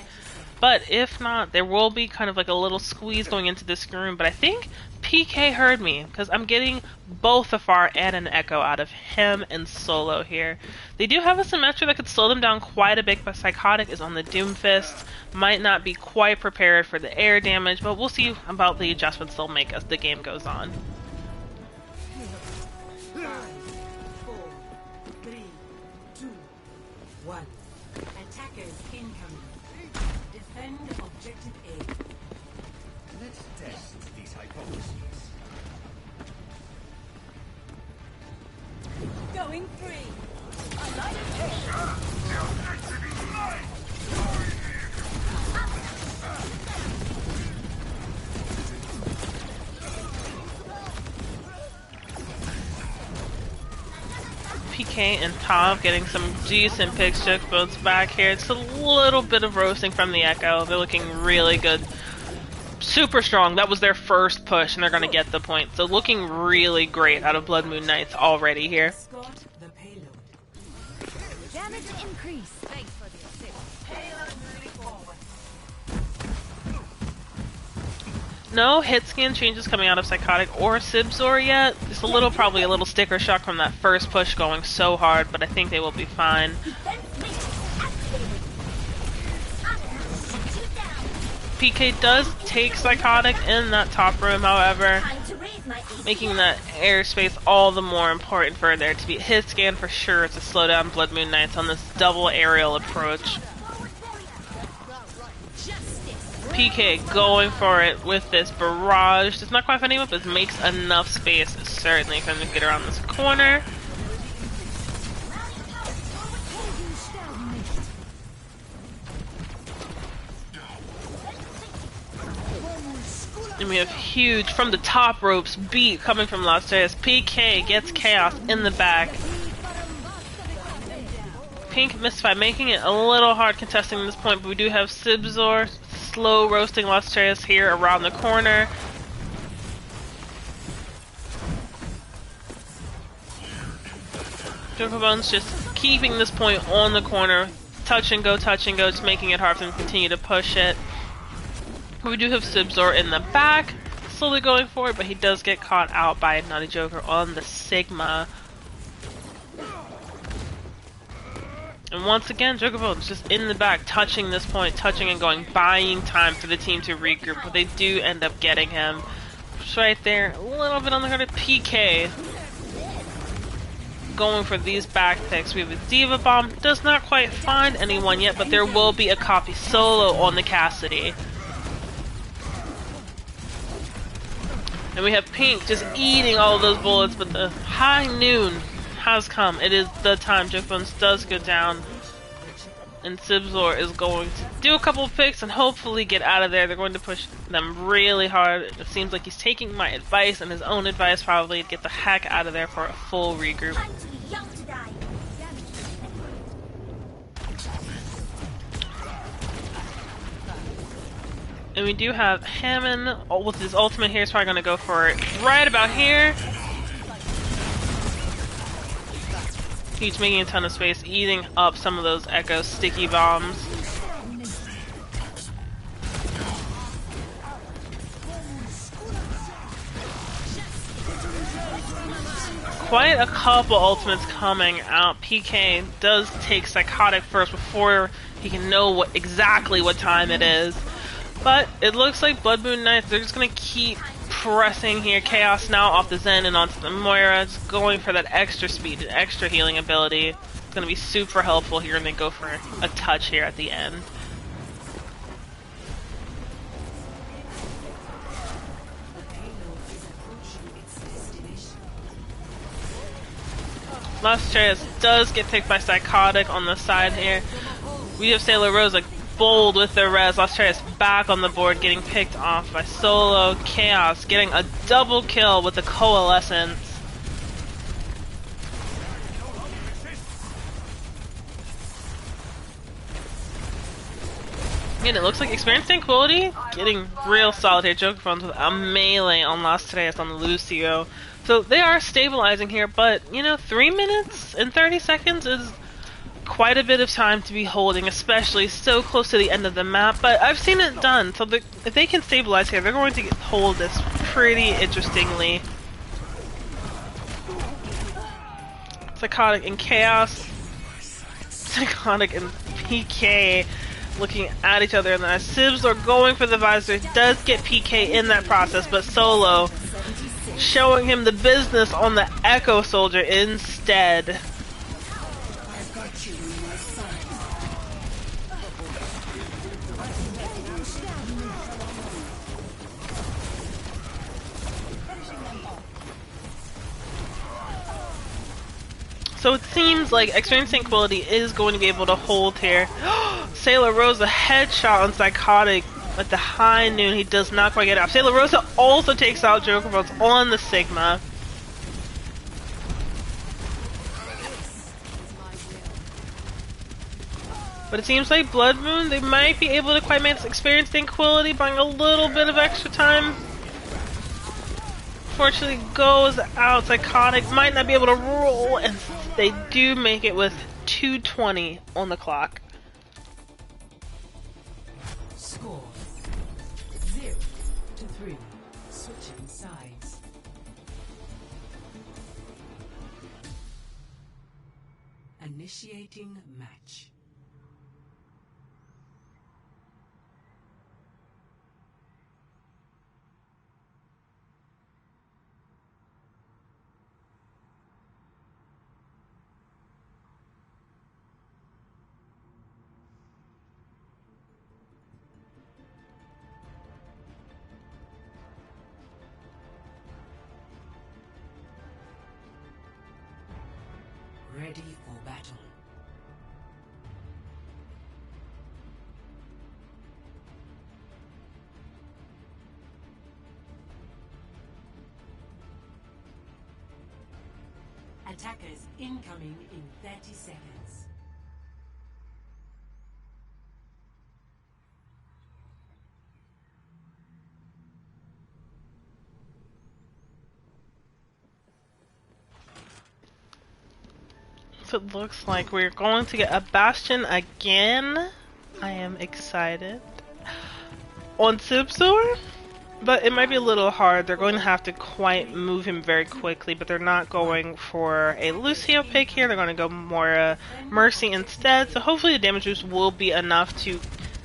But if not, there will be kind of like a little squeeze going into this room. But I think PK heard me, because I'm getting both a Pharah and an Echo out of him and Solo here. They do have a Symmetra that could slow them down quite a bit, but Psychotic is on the Doomfist. Might not be quite prepared for the air damage, but we'll see about the adjustments they'll make as the game goes on. 5, 4, 3, 2, 1. Attackers incoming. Defend objective A. Let's test these hypotheses. Going free. PK and Top getting some decent picks. Both back here. It's a little bit of roasting from the Echo. They're looking really good. Super strong. That was their first push, and they're going to get the point. So looking really great out of Blood Moon Knights already here. Escort the payload. Damage increase. Thanks for the assist. Payload moving forward. No hit scan changes coming out of Psychotic or Sibzor yet. Just a little, probably a little sticker shock from that first push going so hard, but I think they will be fine. PK does take Psychotic in that top room, however, making that airspace all the more important for there to be hit scan for sure to slow down Blood Moon Knights on this double aerial approach. PK going for it with this barrage. It's not quite finding him up, but makes enough space, certainly, for him to get around this corner. And we have huge, from the top ropes, beat coming from Las Vegas. PK gets Chaos in the back. Pink Mystify making it a little hard contesting this point, but we do have Sibzor slow roasting Las Vegas here around the corner. Jokerbone's just keeping this point on the corner. Touch and go, just making it hard for them to continue to push it. We do have Sibzor in the back, slowly going for it, but he does get caught out by Naughty Joker on the Sigma. And once again, Jokerbone's just in the back, touching this point, touching and going, buying time for the team to regroup, but they do end up getting him. Just right there, a little bit on the card. PK going for these back picks. We have a Diva Bomb, does not quite find anyone yet, but there will be a copy solo on the Cassidy. And we have Pink just eating all of those bullets, but the high noon has come. It is the time. Jokerbones does go down. And Sibzor is going to do a couple of picks and hopefully get out of there. They're going to push them really hard. It seems like he's taking my advice and his own advice probably to get the heck out of there for a full regroup. And we do have Hammond with his ultimate here. He's probably going to go for it right about here. He's making a ton of space, eating up some of those Echo sticky bombs. Quite a couple ultimates coming out. PK does take Psychotic first before he can know exactly what time it is. But it looks like Blood Moon Knights, they're just going to keep pressing here. Chaos now off the Zen and onto the Moira, just going for that extra speed and extra healing ability. It's going to be super helpful here, and they go for a touch here at the end. Las Vegas does get picked by Psychotic on the side here. We have Sailor Rosa bold with the res. Las Vegas back on the board, getting picked off by Solo. Chaos getting a double kill with the Coalescence. And it looks like Experience Dankquility getting real solid here. Joker Phones with a melee on Las Tres on Lucio. So they are stabilizing here, but, you know, 3 minutes and 30 seconds is quite a bit of time to be holding, especially so close to the end of the map. But I've seen it done, so if they can stabilize here, they're going to hold this pretty interestingly. Psychotic and Chaos. Psychotic and PK looking at each other, and the Sibs are going for the visor. Does get PK in that process, but Solo showing him the business on the Echo Soldier instead. So it seems like Experience Dankquility is going to be able to hold here. Sailor Rosa headshot on Psychotic at the high noon. He does not quite get out. Sailor Rosa also takes out Joker Bones on the Sigma. But it seems like Blood Moon, they might be able to quite make this Experience Dankquility, buying a little bit of extra time. Unfortunately goes out. Psychotic might not be able to roll, and they do make it with 2:20 on the clock. Score 0-3. Switching sides. Initiating match. Ready for battle. Attackers incoming in 30 seconds. So it looks like we're going to get a Bastion again. I am excited. On Sibsor? But it might be a little hard. They're going to have to quite move him very quickly, but they're not going for a Lucio pick here. They're going to go more Mercy instead. So hopefully the damage boost will be enough to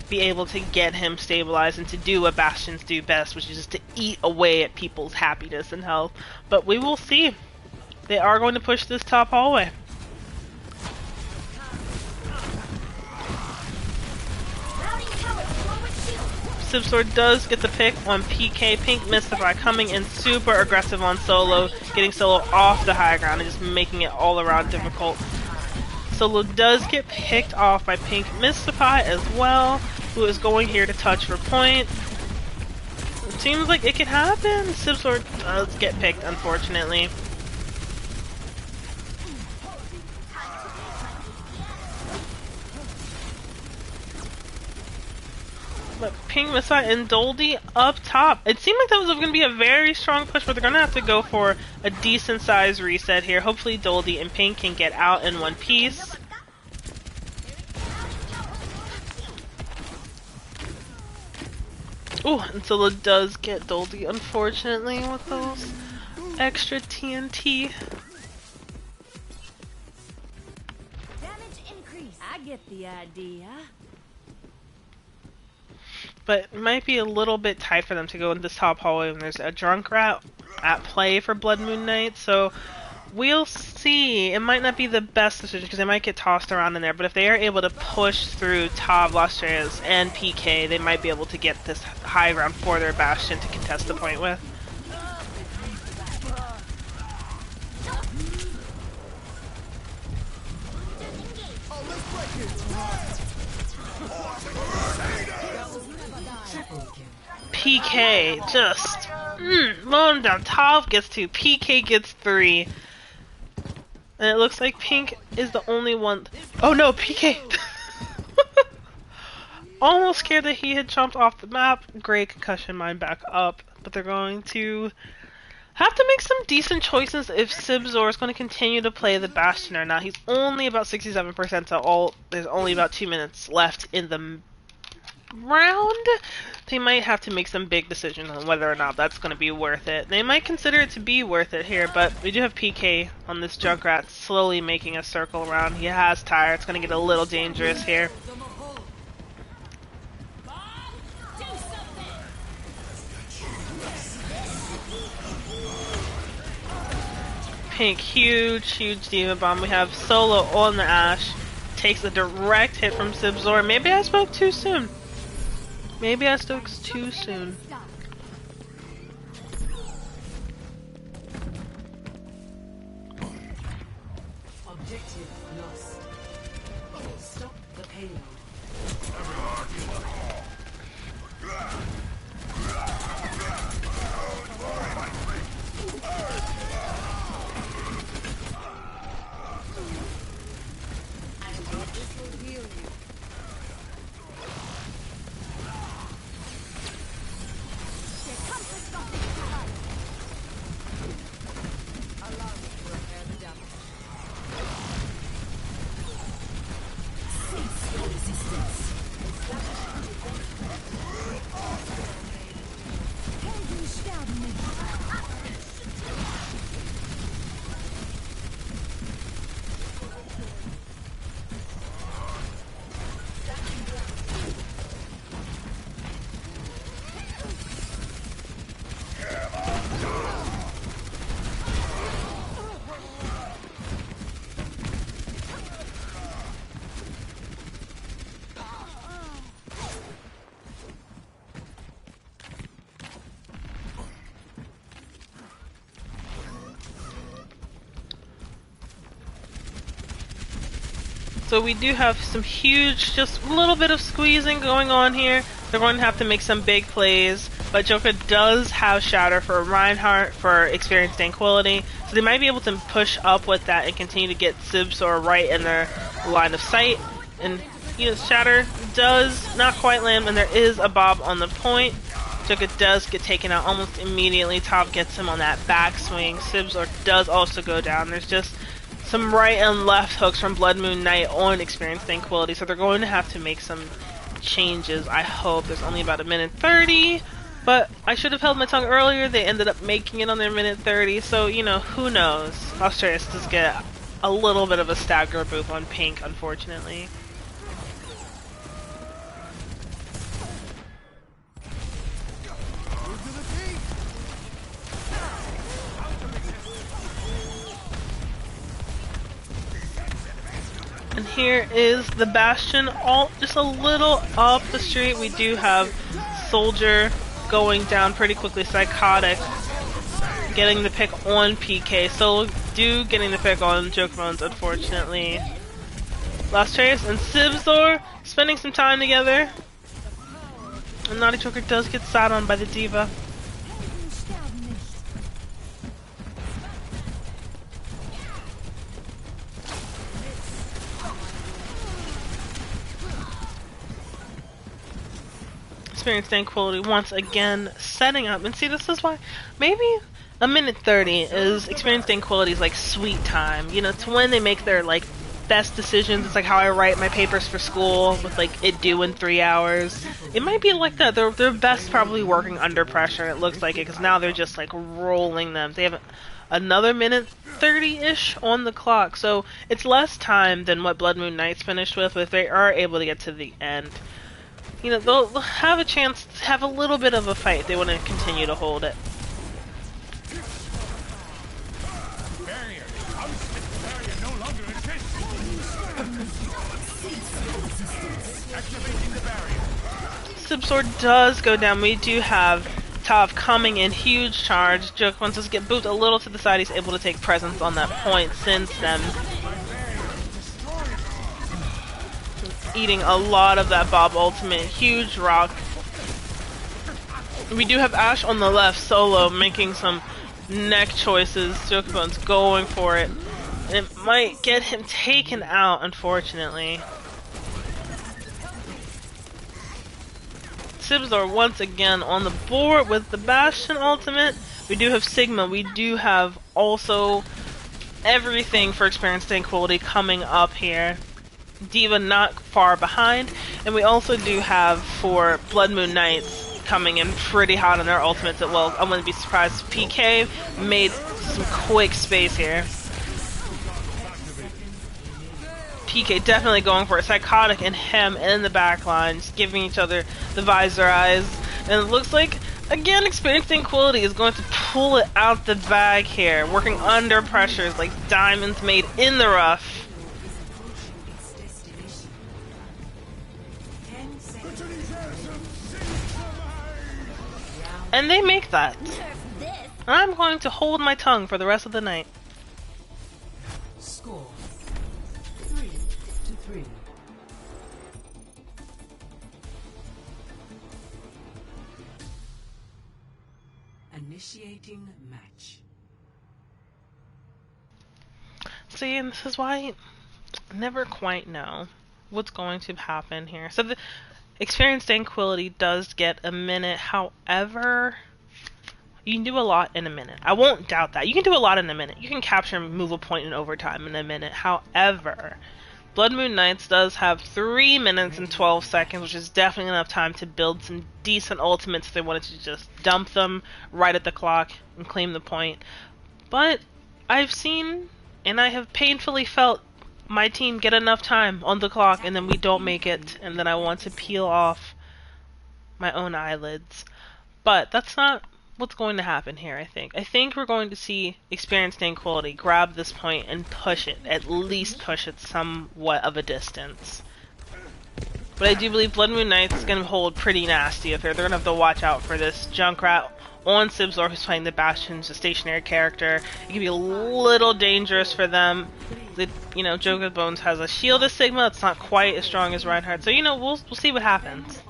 be able to get him stabilized and to do what Bastions do best, which is just to eat away at people's happiness and health. But we will see. They are going to push this top hallway. Sibsor does get the pick on PK. Pink Mystify coming in super aggressive on Solo, getting Solo off the high ground and just making it all around difficult. Solo does get picked off by Pink Mystify as well, who is going here to touch for point. It seems like it could happen. Sibsor does get picked, unfortunately. But Pink Messiah and Doldy up top. It seemed like that was going to be a very strong push, but they're going to have to go for a decent size reset here. Hopefully Doldy and Pink can get out in one piece. Ooh, and Solo does get Doldy, unfortunately, with those extra TNT. Damage increase. I get the idea. But it might be a little bit tight for them to go in this top hallway when there's a drunk rat at play for Blood Moon Knight. So we'll see. It might not be the best decision because they might get tossed around in there. But if they are able to push through Tav, Las Vegas, and PK, they might be able to get this high ground for their Bastion to contest the point with. PK just low him down. Tav gets 2, PK gets 3. And it looks like Pink is the only one. Oh no, PK! almost scared that he had jumped off the map. Great concussion mine back up, but they're going to have to make some decent choices if Sibzor is going to continue to play the Bastion or not. He's only about 67% to ult. There's only about 2 minutes left in the round. They might have to make some big decisions on whether or not that's going to be worth it. They might consider it to be worth it here, but we do have PK on this Junkrat slowly making a circle around. He has Tire. It's going to get a little dangerous here. Pink, huge Diva Bomb. We have Solo on the Ashe. Takes a direct hit from Sibzor. Maybe I spoke too soon. Maybe I spoke too soon. Objective lost. Stop the payload. So we do have some huge, just a little bit of squeezing going on here. They're going to have to make some big plays, but Joker does have Shatter for Reinhardt for experienced Dankquility, so they might be able to push up with that and continue to get Sibzor right in their line of sight. And you know, Shatter does not quite land, and there is a Bob on the point. Joker does get taken out almost immediately. Top gets him on that backswing. Sibzor does also go down. There's just some right and left hooks from Blood Moon Knight on experienced Dankquility, so they're going to have to make some changes. I hope. There's only about 1:30, but I should have held my tongue earlier. They ended up making it on their 1:30, so you know, who knows. Australis does get a little bit of a stagger booth on Pink, unfortunately. And here is the Bastion, all just a little up the street. We do have Soldier going down pretty quickly. Psychotic getting the pick on PK. Solo do getting the pick on Joke Bones, unfortunately. Lost Trace and Sibzor spending some time together. And Naughty Joker does get sat on by the Diva. Experienced Dankquility once again setting up, and see, this is why maybe 1:30 is experienced Dankquility's like sweet time. You know, it's when they make their like best decisions. It's like how I write my papers for school with like it due in 3 hours. It might be like that. They're best probably working under pressure, and it looks like it because now they're just like rolling them. They have another 1:30-ish on the clock, so it's less time than what Blood Moon Knight's finished with, but if they are able to get to the end, you know, they'll have a chance to have a little bit of a fight. They want to continue to hold it. Barrier. Barrier no longer exists. Activating the barrier. Sibzor does go down. We do have Tav coming in, huge charge. Joke wants us to get booped a little to the side. He's able to take presence on that point since then. Eating a lot of that Bob ultimate. Huge rock. We do have Ashe on the left, Solo, making some neck choices. Jokerbone's going for it. And it might get him taken out, unfortunately. Sibzor once again on the board with the Bastion ultimate. We do have Sigma. We do have also everything for Experience Dankquility coming up here. Diva not far behind. And we also do have for Blood Moon Knights coming in pretty hot on their ultimates as well. I wouldn't be surprised if PK made some quick space here. PK definitely going for it. Psychotic and him in the back lines, giving each other the visor eyes. And it looks like, again, Experience Dankquility is going to pull it out the bag here, working under pressures like diamonds made in the rough. And they make that. I'm going to hold my tongue for the rest of the night. Score 3-3. Initiating match. See, and this is why I never quite know what's going to happen here. So the Experience Dankquility does get a minute, however, you can do a lot in a minute. I won't doubt that. You can do a lot in a minute. You can capture and move a point in overtime in a minute. However, Blood Moon Knights does have 3 minutes and 12 seconds, which is definitely enough time to build some decent ultimates if they wanted to just dump them right at the clock and claim the point. But I've seen, and I have painfully felt, my team get enough time on the clock and then we don't make it, and then I want to peel off my own eyelids. But that's not what's going to happen here, I think. I think we're going to see Experience Dankquility grab this point and push it, at least push it somewhat of a distance. But I do believe Blood Moon Knights is going to hold pretty nasty if they're going to have to watch out for this Junkrat on Sibzor, who's playing the Bastion's a stationary character. It can be a little dangerous for them. You know, Joker Bones has a shield of Sigma. It's not quite as strong as Reinhardt. So, you know, we'll see what happens.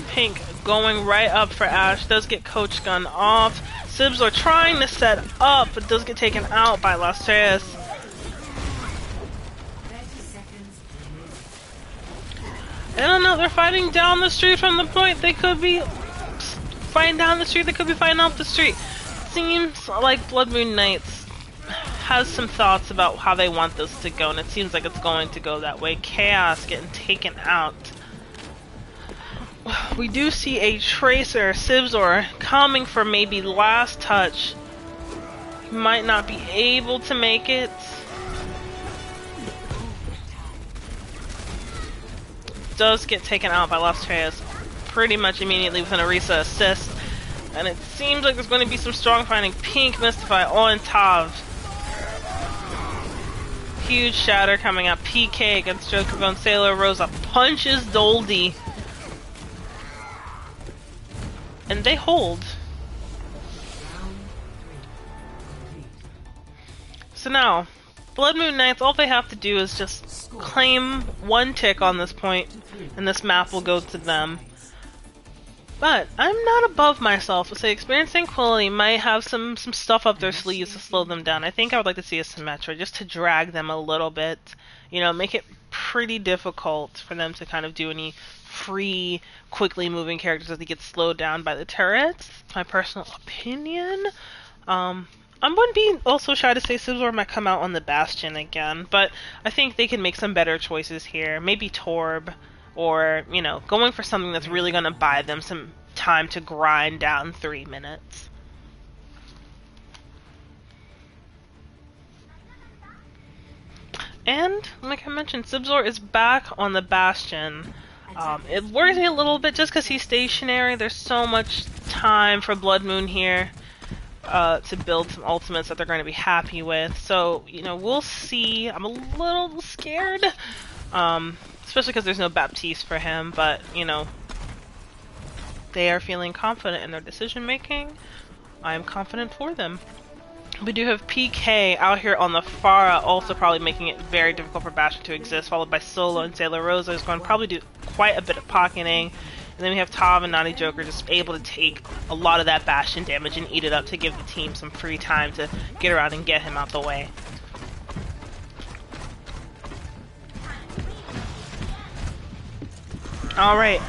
Pink going right up for Ashe, does get Coach Gun off. Sibzor trying to set up, but does get taken out by Lastreus. I don't know, they're fighting down the street from the point. They could be fighting down the street, they could be fighting up the street. Seems like Blood Moon Knights has some thoughts about how they want this to go, and it seems like it's going to go that way. Chaos getting taken out. We do see a Tracer, Sibzor, coming for maybe last touch. He might not be able to make it. Does get taken out by Lastreus pretty much immediately with an Orisa assist. And it seems like there's going to be some strong fighting. Pink Mystify on Tav. Huge shatter coming out. PK against Joker Bone. Sailor Rosa punches Doldy. And they hold. So now, Blood Moon Knights, all they have to do is just claim one tick on this point, and this map will go to them. But I'm not above myself to say Experience Dankquility might have some stuff up their sleeves to slow them down. I think I would like to see a Symmetra just to drag them a little bit. You know, make it pretty difficult for them to kind of do any free, quickly moving characters as they get slowed down by the turrets. It's my personal opinion. I wouldn't be also shy to say Sibzor might come out on the Bastion again, but I think they can make some better choices here. Maybe Torb, or, you know, going for something that's really going to buy them some time to grind down 3 minutes. And, like I mentioned, Sibzor is back on the Bastion. It worries me a little bit just because he's stationary. There's so much time for Blood Moon here to build some ultimates that they're going to be happy with. So, you know, we'll see. I'm a little scared, especially because there's no Baptiste for him. But, you know, they are feeling confident in their decision making. I'm confident for them. We do have PK out here on the Pharah, also probably making it very difficult for Bastion to exist, followed by Solo and Sailor Rosa, who's going to probably do quite a bit of pocketing. And then we have Tav and Naughty Joker just able to take a lot of that Bastion damage and eat it up to give the team some free time to get around and get him out the way. Alright,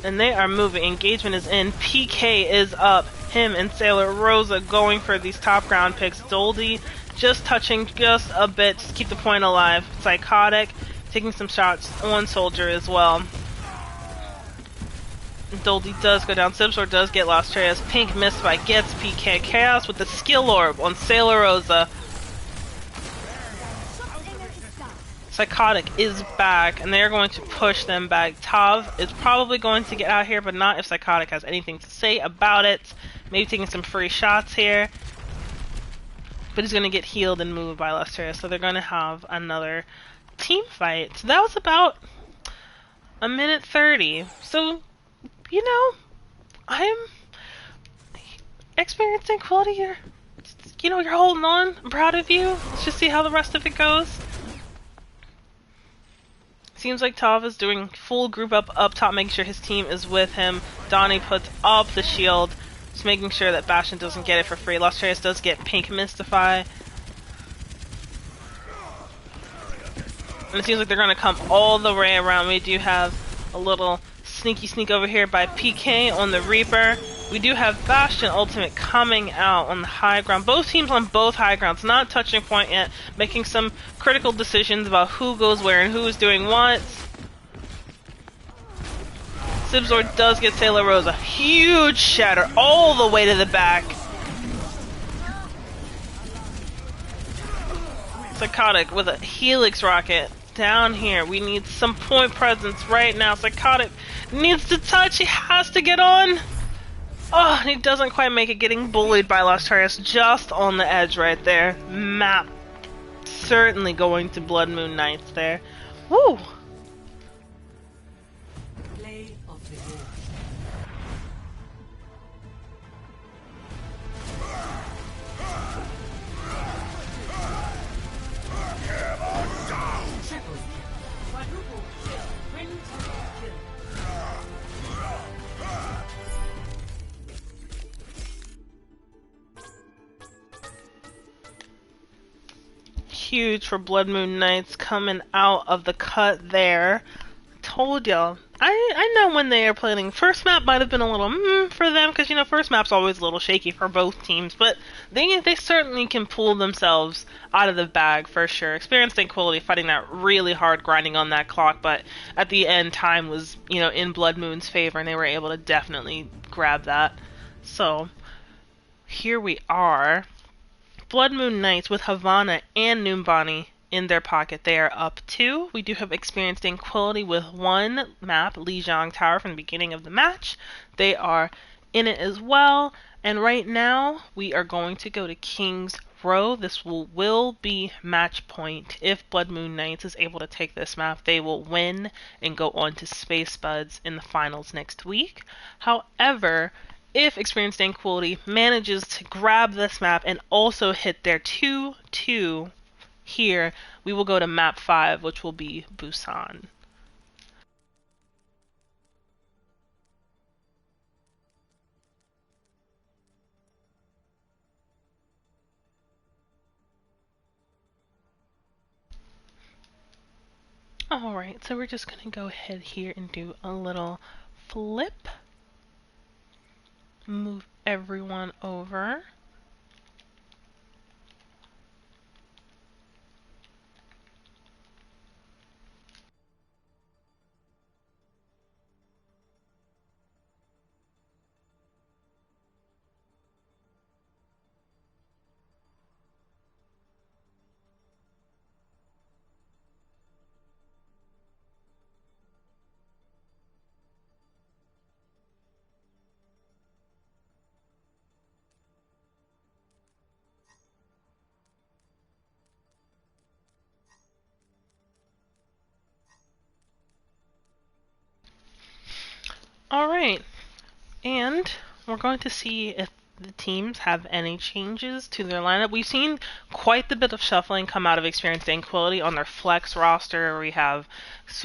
and they are moving. Engagement is in. PK is up. Him and Sailor Rosa going for these top ground picks. Doldy just touching just a bit to keep the point alive. Psychotic taking some shots on Soldier as well. Doldy does go down. Sibsor does get Lost Treas. Pink missed by gets PK. Chaos with the skill orb on Sailor Rosa. Psychotic is back, and they are going to push them back. Tav is probably going to get out here, but not if Psychotic has anything to say about it. Maybe taking some free shots here. But he's going to get healed and moved by Lustria, so they're going to have another team fight. So that was about a minute 30. So, you know, I'm experiencing quality here. You know, you're holding on. I'm proud of you. Let's just see how the rest of it goes. Seems like Tav is doing full group up top, making sure his team is with him. Donnie puts up the shield, just making sure that Bastion doesn't get it for free. Lustrious does get Pink Mystify. And it seems like they're going to come all the way around. We do have a little sneaky sneak over here by PK on the Reaper. We do have Bastion Ultimate coming out on the high ground. Both teams on both high grounds, not touching point yet, making some critical decisions about who goes where and who is doing what. Sibzor does get Sailor Rosa. Huge shatter all the way to the back. Psychotic with a Helix Rocket down here. We need some point presence right now. Psychotic needs to touch. He has to get on. Oh, and he doesn't quite make it, getting bullied by Lostarius just on the edge right there. Map certainly going to Blood Moon Knights there. Woo! Play of the game. Triple kill. Quadruple kill. Quintuple kill. Huge for Blood Moon Knights coming out of the cut there. Told y'all. I know when they are planning. First map might have been a little for them, because, you know, first map's always a little shaky for both teams, but they certainly can pull themselves out of the bag for sure. Experience Dankquility fighting that really hard, grinding on that clock, but at the end, time was, you know, in Blood Moon's favor, and they were able to definitely grab that. So, here we are. Blood Moon Knights with Havana and Noombani in their pocket. They are up 2. We do have Experienced Dankquility with one map, Lijiang Tower, from the beginning of the match. They are in it as well. And right now, we are going to go to King's Row. This will be match point. If Blood Moon Knights is able to take this map, they will win and go on to Space Buds in the finals next week. However, if Experienced Dankquility manages to grab this map and also hit their 2-2 here, we will go to map 5, which will be Busan. Alright, so we're just going to go ahead here and do a little flip. Move everyone over. Alright, and we're going to see if the teams have any changes to their lineup. We've seen quite the bit of shuffling come out of Experience Dankquility on their flex roster. We have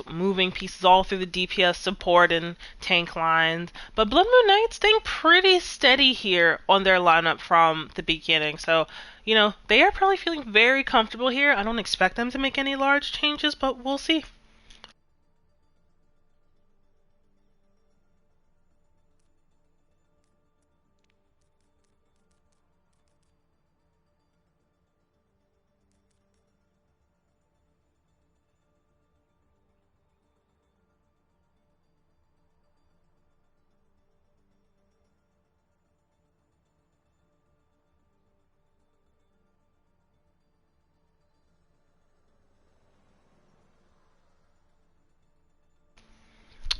moving pieces all through the DPS support and tank lines. But Blood Moon Knights staying pretty steady here on their lineup from the beginning. So, they are probably feeling very comfortable here. I don't expect them to make any large changes, but we'll see.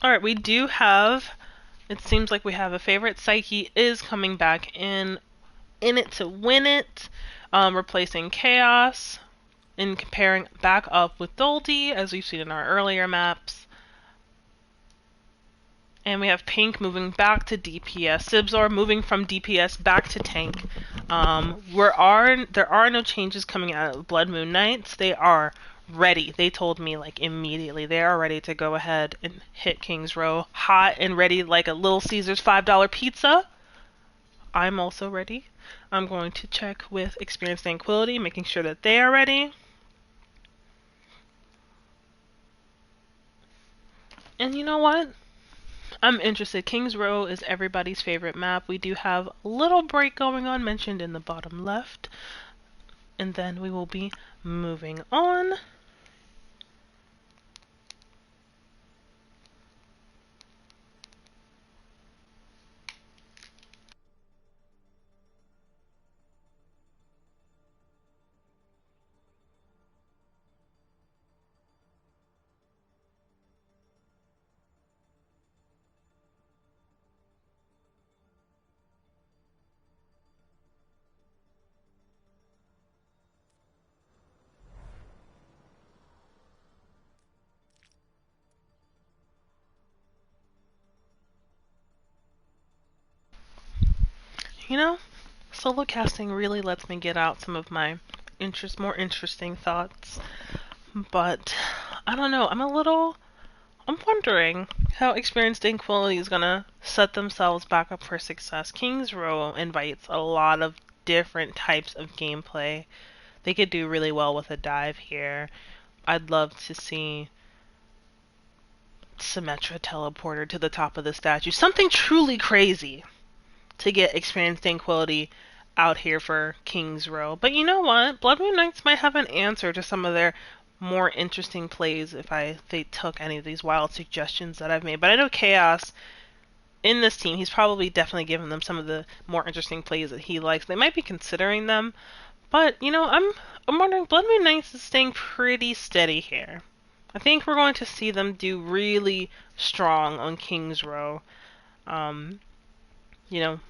Alright, we do have, it seems like we have a favorite. Psyche is coming back in it to win it, replacing Chaos, and comparing back up with Doldy, as we've seen in our earlier maps. And we have Pink moving back to DPS, Sibzor moving from DPS back to tank. There are no changes coming out of Blood Moon Knights. They are ready. They told me immediately they are ready to go ahead and hit King's Row hot and ready like a Little Caesars $5 pizza. I'm also ready. I'm going to check with Experience Dankquility, making sure that they are ready. And you know what? I'm interested. King's Row is everybody's favorite map. We do have a little break going on, mentioned in the bottom left. And then we will be moving on. Solo casting really lets me get out some of my more interesting thoughts. But I don't know. I'm wondering how Experienced Dankquility is gonna set themselves back up for success. King's Row invites a lot of different types of gameplay. They could do really well with a dive here. I'd love to see Symmetra teleporter to the top of the statue. Something truly crazy to get Experienced Dankquility out here for King's Row. But you know what? Blood Moon Knights might have an answer to some of their more interesting plays if they took any of these wild suggestions that I've made. But I know Chaos in this team, he's probably definitely given them some of the more interesting plays that he likes. They might be considering them. But, I'm wondering, Blood Moon Knights is staying pretty steady here. I think we're going to see them do really strong on King's Row.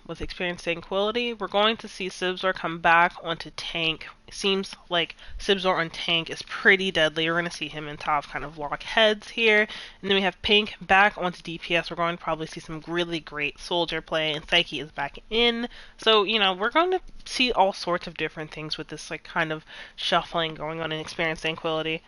With Experience Dankquility, we're going to see Sibzor come back onto tank. It seems like Sibzor on tank is pretty deadly. We're going to see him and Tav kind of lock heads here. And then we have Pink back onto DPS. We're going to probably see some really great soldier play, and Psyche is back in. So, we're going to see all sorts of different things with this kind of shuffling going on in Experience Dankquility.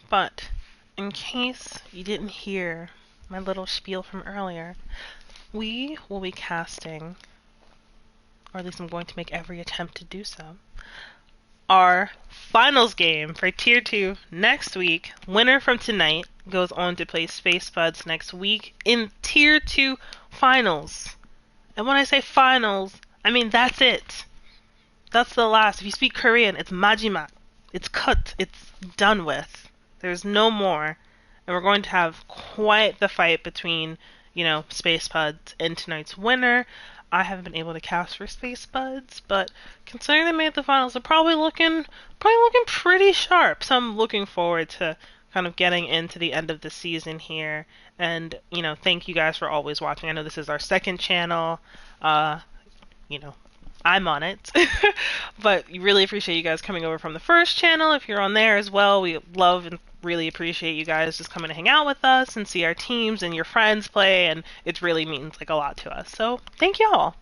But in case you didn't hear my little spiel from earlier, we will be casting, or at least I'm going to make every attempt to do so, our finals game for Tier 2 next week. Winner from tonight goes on to play Space Buds next week in Tier 2 finals. And when I say finals, I mean that's it. That's the last. If you speak Korean, it's majimak. It's cut. It's done with. There's no more. And we're going to have quite the fight between Space Buds in tonight's winner. I haven't been able to cast for Space Buds, but considering they made the finals, they're probably looking pretty sharp. So I'm looking forward to kind of getting into the end of the season here. And thank you guys for always watching. I know this is our second channel. You know, I'm on it. But we really appreciate you guys coming over from the first channel. If you're on there as well, we love and really appreciate you guys just coming to hang out with us and see our teams and your friends play, and it really means like a lot to us. So thank y'all.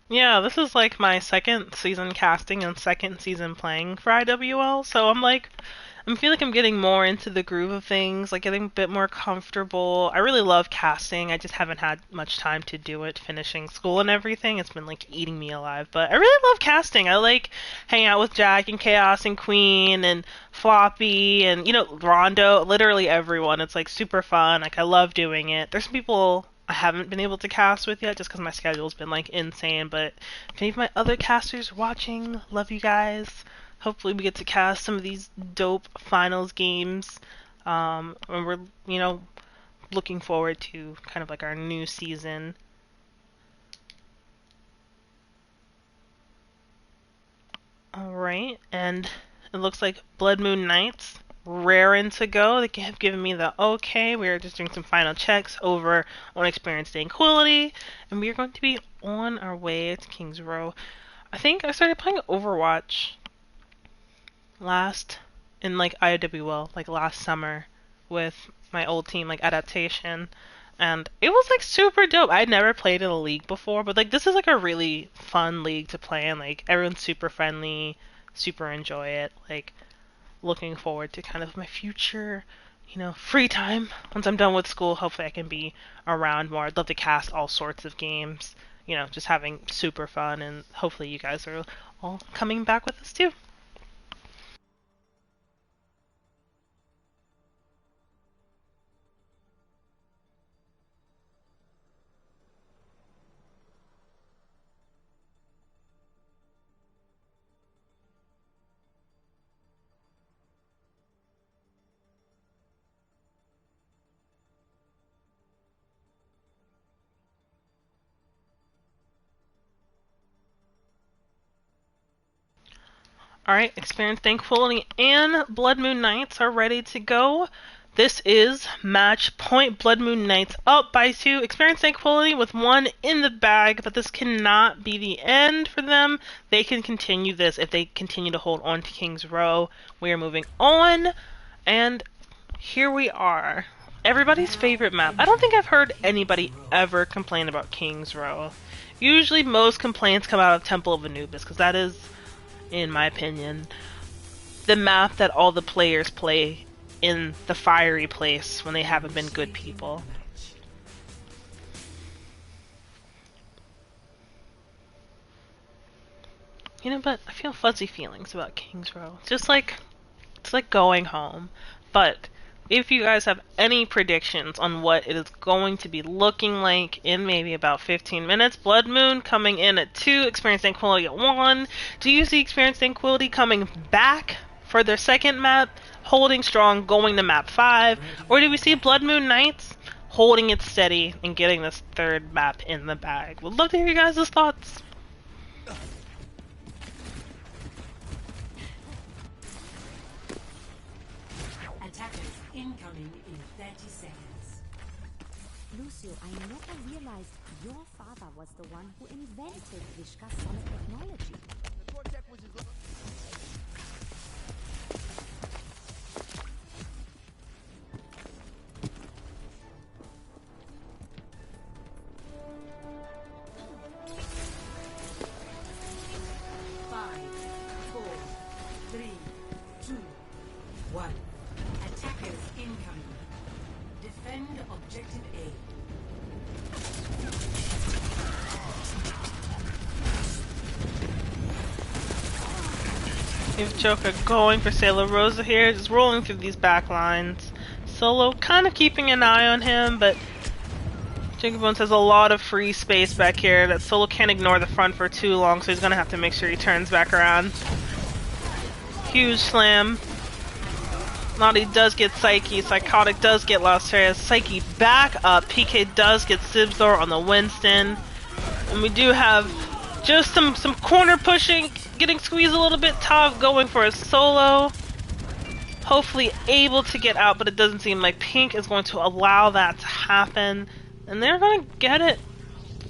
Yeah, this is like my second season casting and second season playing for IWL, so I feel like I'm getting more into the groove of things, like getting a bit more comfortable. I really love casting. I just haven't had much time to do it, finishing school and everything. It's been like eating me alive, but I really love casting. I like hanging out with Jack and Chaos and Queen and Floppy and Rondo, literally everyone. It's like super fun. Like I love doing it. There's some people I haven't been able to cast with yet just because my schedule's been like insane, but if any of my other casters are watching, love you guys. Hopefully we get to cast some of these dope finals games. And we're, looking forward to kind of like our new season. Alright, and it looks like Blood Moon Knights raring to go. They have given me the okay. We're just doing some final checks over on Experience Dankquility, and we are going to be on our way to King's Row. I think I started playing Overwatch last in like IOWL, like last summer with my old team, like Adaptation. And it was like super dope. I'd never played in a league before, but like this is like a really fun league to play in. Like everyone's super friendly, super enjoy it. Like looking forward to kind of my future, free time. Once I'm done with school, hopefully I can be around more. I'd love to cast all sorts of games, just having super fun, and hopefully you guys are all coming back with us too. Alright, Experience Dankquility and Blood Moon Knights are ready to go. This is match point. Blood Moon Knights up by 2. Experience Dankquility with 1 in the bag, but this cannot be the end for them. They can continue this if they continue to hold on to King's Row. We are moving on, and here we are. Everybody's favorite map. I don't think I've heard anybody ever complain about King's Row. Usually most complaints come out of Temple of Anubis, because that is, in my opinion, the map that all the players play in the fiery place when they haven't been good people. But I feel fuzzy feelings about King's Row. It's like going home. But if you guys have any predictions on what it is going to be looking like in maybe about 15 minutes, Blood Moon coming in at 2, Experience Dankquility at 1. Do you see Experience Dankquility coming back for their second map, holding strong, going to map 5? Or do we see Blood Moon Knights holding it steady and getting this third map in the bag? Would love to hear you guys' thoughts. Attackers incoming in 30 seconds. Lucio, I never realized your father was the one who invented Vishka's sonic technology. Five, four, three, two, one. Attackers incoming. Defend objective A. We have Joker going for Sailor Rosa here, just rolling through these back lines. Solo kind of keeping an eye on him, but Jacob Bones has a lot of free space back here that Solo can't ignore the front for too long, so he's gonna have to make sure he turns back around. Huge slam. Naughty does get Psyche, Psychotic does get Lost Reyes, Psyche back up, PK does get Sibzor on the Winston, and we do have just some corner pushing, getting squeezed a little bit. Tav going for a solo, hopefully able to get out, but it doesn't seem like Pink is going to allow that to happen, and they're going to get it.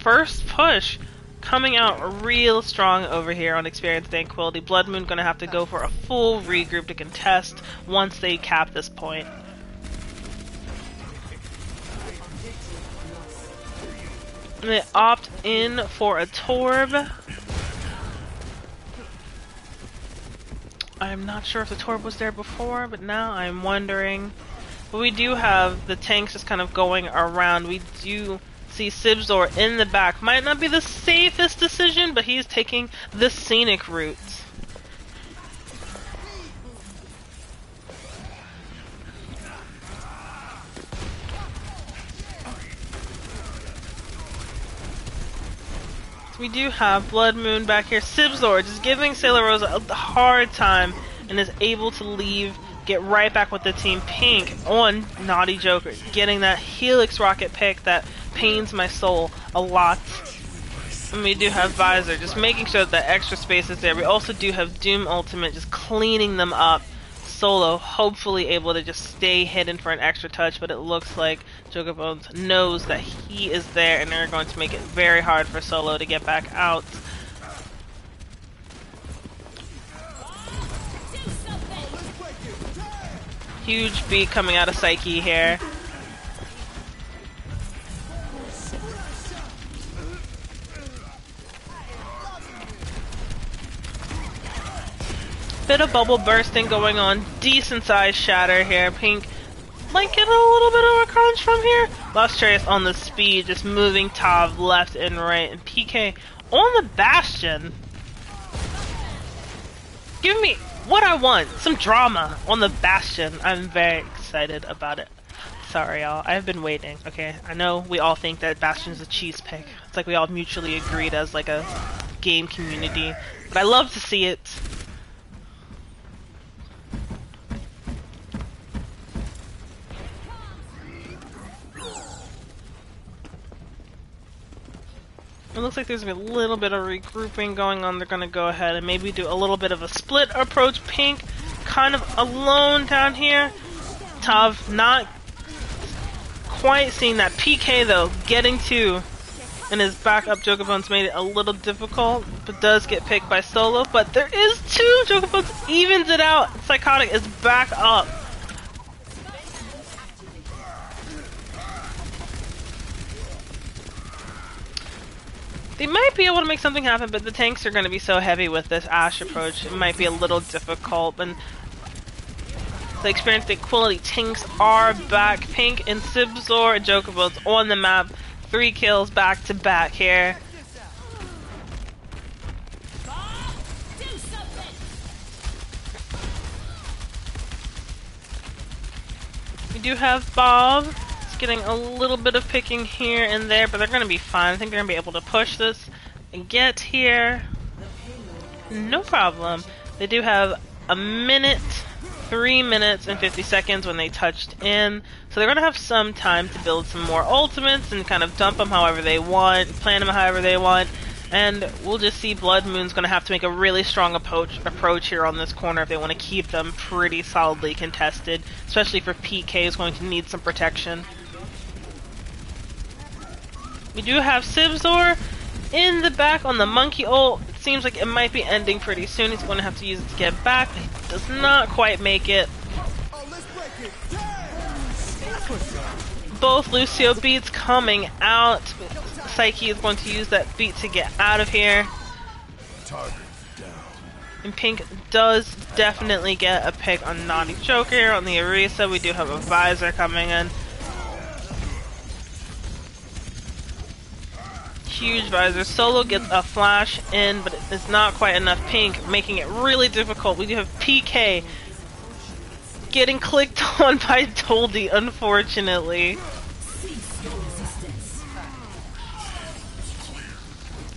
First push coming out real strong over here on Experience Dankquility. Blood Moon going to have to go for a full regroup to contest once they cap this point. And they opt in for a Torb. I'm not sure if the Torb was there before, but now I'm wondering. But we do have the tanks just kind of going around. We do see Sibzor in the back. Might not be the safest decision, but he's taking the scenic route. We do have Blood Moon back here. Sibzor just giving Sailor Rosa a hard time and is able to leave, get right back with the team. Pink on Naughty Joker, getting that Helix rocket pick that pains my soul a lot. And we do have Visor just making sure that the extra space is there. We also do have Doom Ultimate just cleaning them up. Solo hopefully able to just stay hidden for an extra touch, but it looks like Joker Bones knows that he is there, and they're going to make it very hard for Solo to get back out. Huge beat coming out of Psyche here. Bit of bubble bursting going on. Decent sized shatter here. Pink might get a little bit of a crunch from here. Lost Reyes on the speed, just moving Tav left and right. And PK on the Bastion. Give me what I want. Some drama on the Bastion. I'm very excited about it. Sorry, y'all. I've been waiting. Okay, I know we all think that Bastion's a cheese pick. It's like we all mutually agreed as like a game community. But I love to see it. It looks like there's a little bit of regrouping going on. They're going to go ahead and maybe do a little bit of a split approach. Pink kind of alone down here. Tav not quite seeing that. PK though getting to, and his backup Joker Bones made it a little difficult, but does get picked by Solo. But there is two. Joker Bones evens it out. Psychotic is back up. They might be able to make something happen, but the tanks are going to be so heavy with this Ashe approach, it might be a little difficult. And the Experience Dankquility tanks are back. Pink and Sibzor and Joker Bones on the map. 3 kills back to back here. We do have Bob. Getting a little bit of picking here and there, but they're going to be fine. I think they're going to be able to push this and get here. No problem. They do have a minute, 3 minutes and 50 seconds when they touched in. So they're going to have some time to build some more ultimates and kind of dump them however they want, plan them however they want. And we'll just see Blood Moon's going to have to make a really strong approach here on this corner if they want to keep them pretty solidly contested. Especially for PK, is going to need some protection. We do have Sibzor in the back on the monkey ult. It seems like it might be ending pretty soon. He's going to have to use it to get back. He does not quite make it. Both Lucio beats coming out. Psyche is going to use that beat to get out of here. And Pink does definitely get a pick on Naughty Joker. On the Orisa, we do have a Visor coming in. Huge Visor. Solo gets a flash in, but it's not quite enough. Pink making it really difficult. We do have PK getting clicked on by Doldy, unfortunately.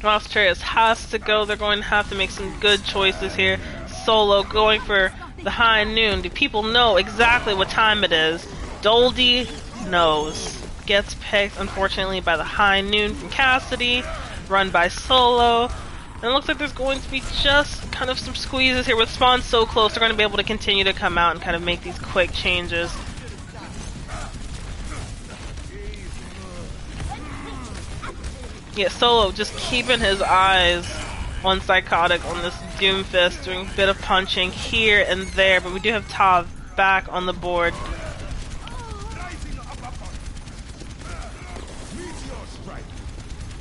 Australis has to go. They're going to have to make some good choices here. Solo going for the high noon. Do people know exactly what time it is? Doldy knows. Gets picked, unfortunately, by the high noon from Cassidy. Run by Solo. And it looks like there's going to be just kind of some squeezes here with Spawn so close. They're going to be able to continue to come out and kind of make these quick changes. Yeah, Solo just keeping his eyes on Psychotic on this Doomfist, doing a bit of punching here and there, but we do have Tav back on the board.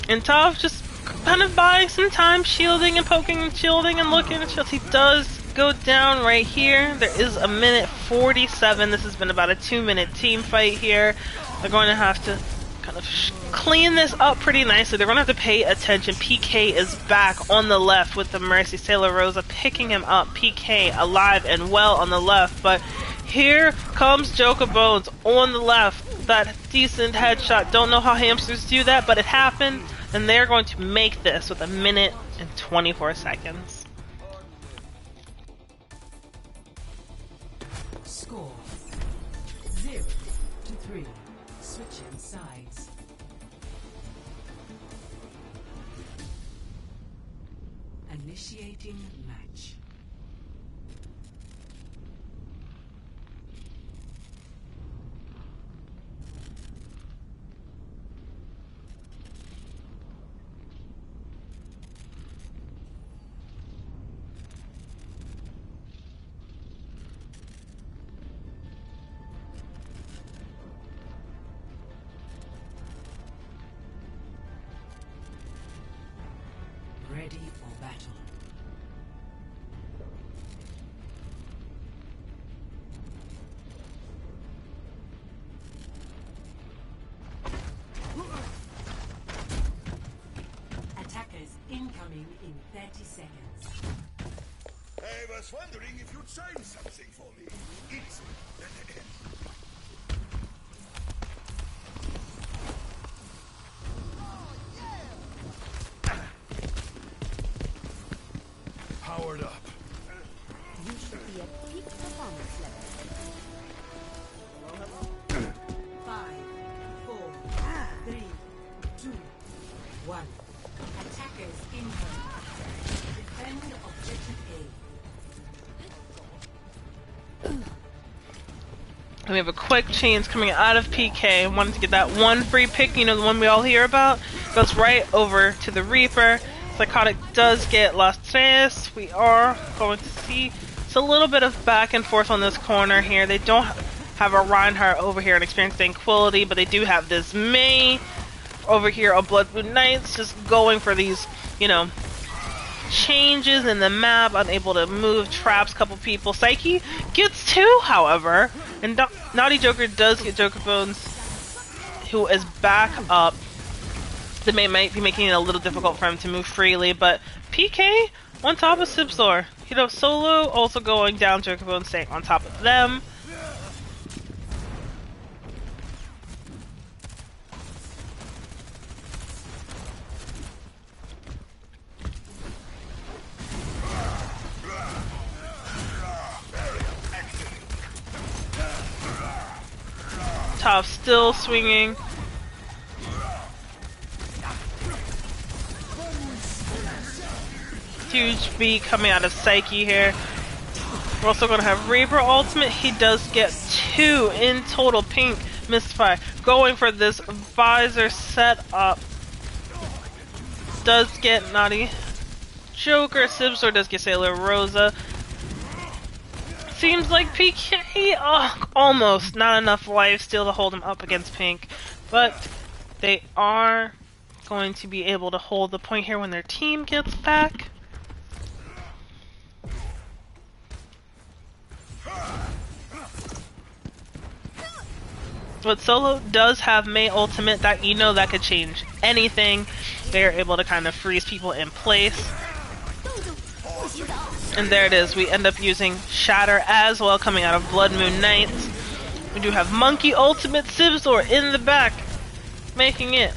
And Tav just kind of buying some time, shielding and poking and shielding and looking at shields. He does go down right here. There is a minute 47. This has been about a 2-minute team fight here. They're going to have to kind of clean this up pretty nicely. They're going to have to pay attention. PK is back on the left with the Mercy. Sailor Rosa picking him up. PK alive and well on the left, but here comes Joker Bones on the left. That decent headshot. Don't know how hamsters do that, but it happened, and they're going to make this with a minute and 24 seconds. Score 0-3. Switching sides. Initiating match. Ready for battle. Attackers incoming in 30 seconds. I was wondering if you'd sign something for me. It's... Powered up. You should be at peak performance level. 5, 4, 3, 2, 1. Attackers incoming. Defend objective A. And we have a quick change coming out of PK. Wanted to get that one free pick, you know, the one we all hear about. Goes right over to the Reaper. Psychotic does get Las Tres. We are going to see it's a little bit of back and forth on this corner here. They don't have a Reinhardt over here and experience Dankquility, but they do have this Mei over here on Blood Moon Knights, just going for these, you know, changes in the map, unable to move, traps a couple people. Psyche gets 2, however, and Naughty Joker does get Joker Bones, who is back up. That might be making it a little difficult for him to move freely, but PK on top of Sibzor. You know, Solo also going down, Joker Bones staying on top of them. Top still swinging. Huge beat coming out of Psyche here. We're also going to have Reaper ultimate. He does get 2 in total. Pink, Mystify, going for this Visor set up. does get Naughty Joker. Sibzor does get Sailor Rosa. Seems like PK, almost not enough life still to hold him up against Pink, but they are going to be able to hold the point here when their team gets back. But Solo does have Mei ultimate that that could change anything. They are able to kind of freeze people in place. And there it is. We end up using Shatter as well, coming out of Blood Moon Knights. We do have Monkey Ultimate Sibzor in the back, making it.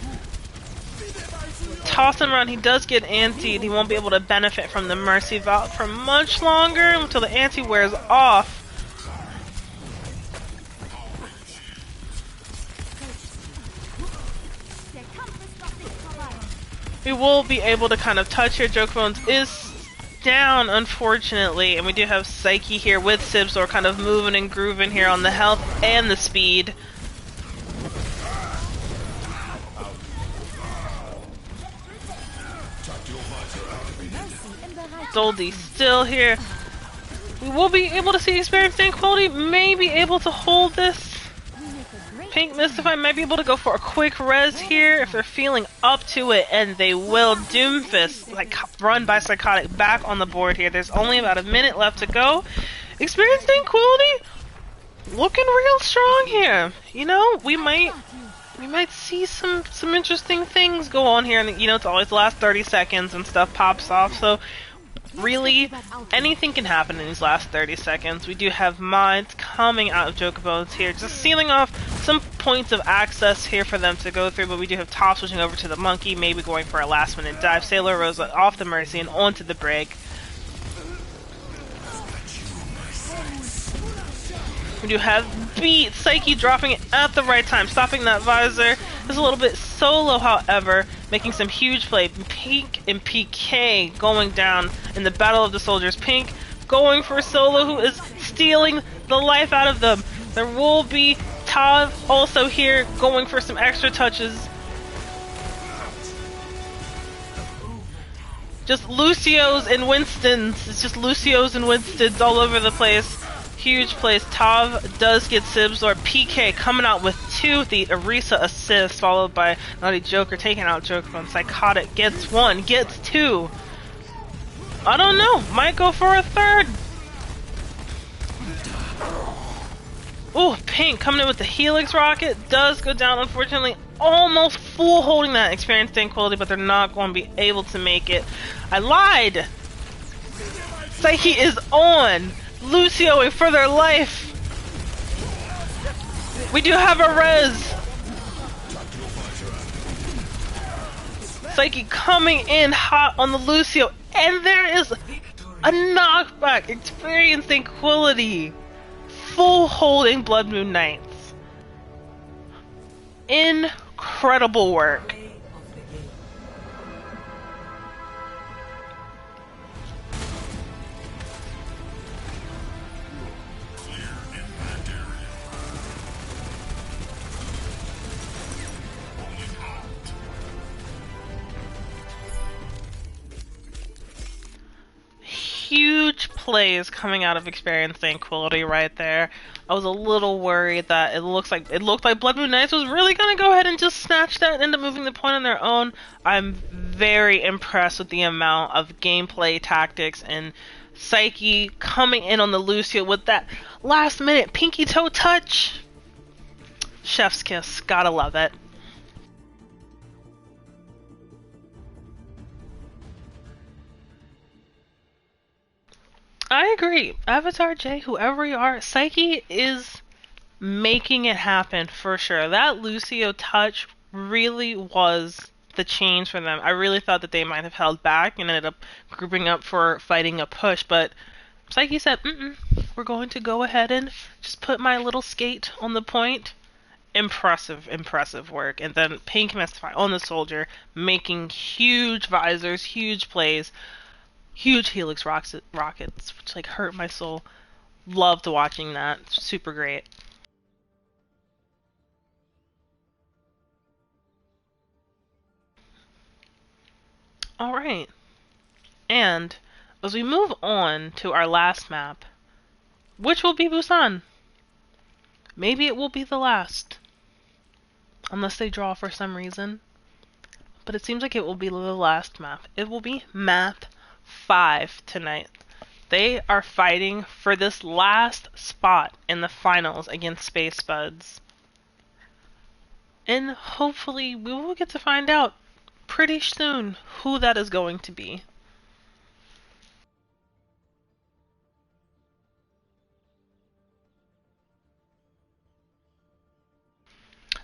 Toss him around. He does get antied. He won't be able to benefit from the Mercy Vault for much longer until the anti wears off. We will be able to kind of touch here. Joke Bones is down, unfortunately, and we do have Psyche here with Sibzor kind of moving and grooving here on the health and the speed. Doldy still here. We will be able to see Experience Dankquility, may be able to hold this. Pink Mystify might be able to go for a quick res here if they're feeling up to it, and they will. Doomfist, like, run by Psychotic back on the board here. There's only about a minute left to go. Experience Dankquility looking real strong here. You know, we might see some interesting things go on here, and it's always the last 30 seconds and stuff pops off, so really, anything can happen in these last 30 seconds. We do have Minds coming out of Jokerbones here, just sealing off some points of access here for them to go through, but we do have Top switching over to the Monkey, maybe going for a last minute dive. Sailor Rosa off the Mercy and onto the Brig. We do have Beat, Psyche dropping it at the right time, stopping that visor. It's a little bit Solo, however, making some huge play. Pink and PK going down in the Battle of the Soldiers. Pink going for Solo, who is stealing the life out of them. There will be Tav also here going for some extra touches. Just Lucio's and Winston's. It's just Lucio's and Winston's all over the place. Huge plays. Tav does get Sibzor. PK coming out with 2, the Orisa assist, followed by Naughty Joker taking out Joker. And Psychotic gets 1, gets 2. I don't know. Might go for a 3rd. Ooh, Pink coming in with the Helix Rocket. Does go down, unfortunately. Almost full holding that Experience Dankquility, but they're not going to be able to make it. I lied! Psyche is on! Lucioing for their life. We do have a res. Psyche coming in hot on the Lucio, and there is a knockback. Experience Dankquility, full holding Blood Moon Knights. Incredible work. Huge plays coming out of Experience Dankquility right there. I was a little worried that it looked like Blood Moon Knights was really gonna go ahead and just snatch that and end up moving the point on their own. I'm very impressed with the amount of gameplay tactics and Psyche coming in on the Lucio with that last minute pinky toe touch. Chef's kiss, gotta love it. I agree. Avatar J, whoever you are, Psyche is making it happen for sure. That Lucio touch really was the change for them. I really thought that they might have held back and ended up grouping up for fighting a push, but Psyche said, we're going to go ahead and just put my little skate on the point. Impressive, impressive work. And then Pink Mystify on the Soldier, making huge visors, huge plays. Huge Helix rockets, which like hurt my soul. Loved watching that. Super great. Alright. And as we move on to our last map, which will be Busan? Maybe it will be the last. Unless they draw for some reason. But it seems like it will be the last map. It will be map 5 tonight. They are fighting for this last spot in the finals against Space Buds. And hopefully we will get to find out pretty soon who that is going to be.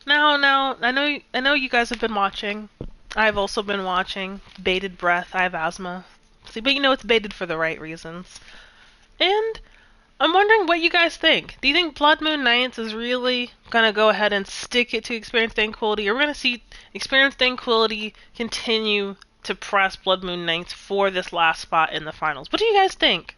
Now, I know you guys have been watching. I've also been watching. Bated breath. I have asthma. See, but you know it's bated for the right reasons. And I'm wondering what you guys think. Do you think Blood Moon Knights is really gonna go ahead and stick it to Experience Dankquility, or we're gonna see Experience Dankquility continue to press Blood Moon Knights for this last spot in the finals? What do you guys think?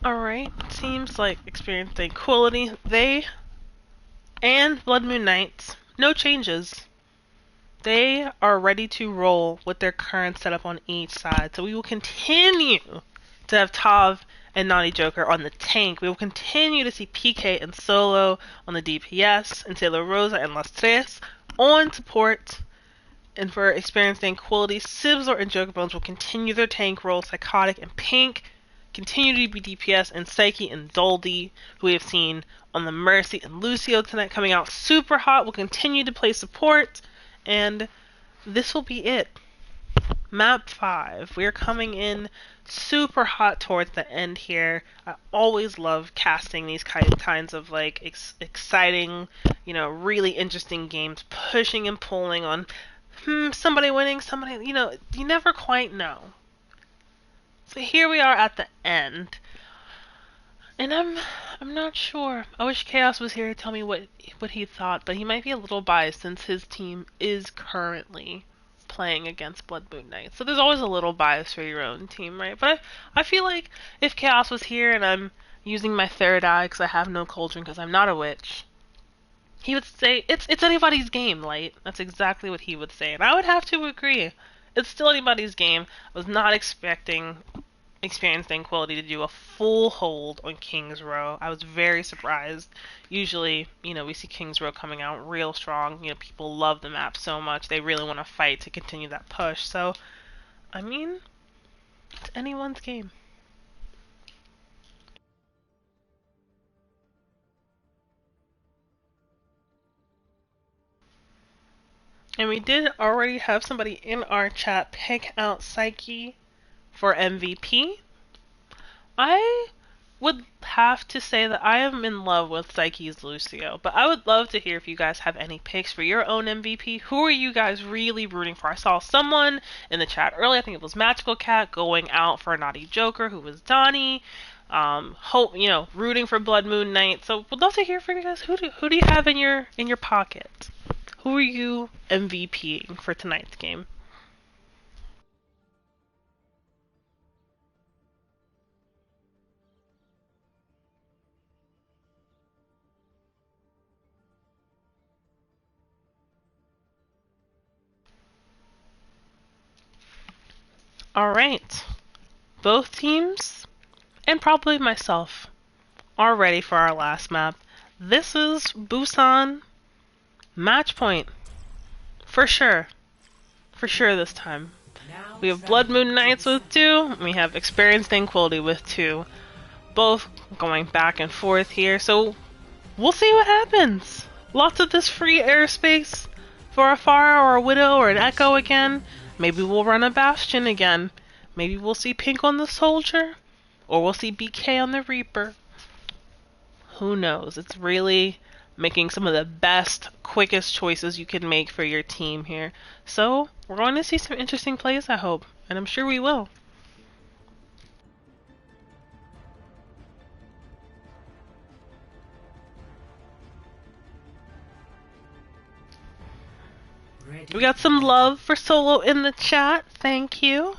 Alright, seems like Experience Dankquility, they and Blood Moon Knights, no changes. They are ready to roll with their current setup on each side. So we will continue to have Tav and Naughty Joker on the tank. We will continue to see PK and Solo on the DPS, and Taylor Rosa and Las Tres on support. And for Experience Dankquility, Sibzor and Joker Bones will continue their tank role. Psychotic and Pink continue to be DPS, and Psyche and Doldy, who we have seen on the Mercy and Lucio tonight coming out super hot, will continue to play support. And this will be it. Map 5. We are coming in super hot towards the end here. I always love casting these kinds of like exciting, really interesting games, pushing and pulling on somebody winning, somebody, you never quite know. So here we are at the end. And I'm not sure. I wish Chaos was here to tell me what he thought, but he might be a little biased since his team is currently playing against Blood Moon Knights. So there's always a little bias for your own team, right? But I feel like if Chaos was here and I'm using my third eye because I have no cauldron because I'm not a witch, he would say it's anybody's game, Light. That's exactly what he would say, and I would have to agree. It's still anybody's game. I was not expecting Experience Dankquility to do a full hold on King's Row. I was very surprised. Usually, we see King's Row coming out real strong. People love the map so much. They really want to fight to continue that push. So, it's anyone's game. And we did already have somebody in our chat pick out Psyche for MVP. I would have to say that I am in love with Psyche's Lucio, but I would love to hear if you guys have any picks for your own MVP. Who are you guys really rooting for? I saw someone in the chat earlier, I think it was Magical Cat, going out for Naughty Joker, who was Donnie. Rooting for Blood Moon Knight. So would love to hear from you guys. Who do you have in your pocket? Who are you MVPing for tonight's game? Alright. Both teams, and probably myself, are ready for our last map. This is Busan match point. For sure. For sure this time. We have Blood Moon Knights with 2. We have Experience Dankquility with 2. Both going back and forth here. So we'll see what happens. Lots of this free airspace for a Pharah or a Widow or an Echo again. Maybe we'll run a Bastion again. Maybe we'll see Pink on the Soldier. Or we'll see BK on the Reaper. Who knows? It's really making some of the best, quickest choices you can make for your team here. So, we're going to see some interesting plays, I hope, and I'm sure we will. We got some love for Solo in the chat. Thank you.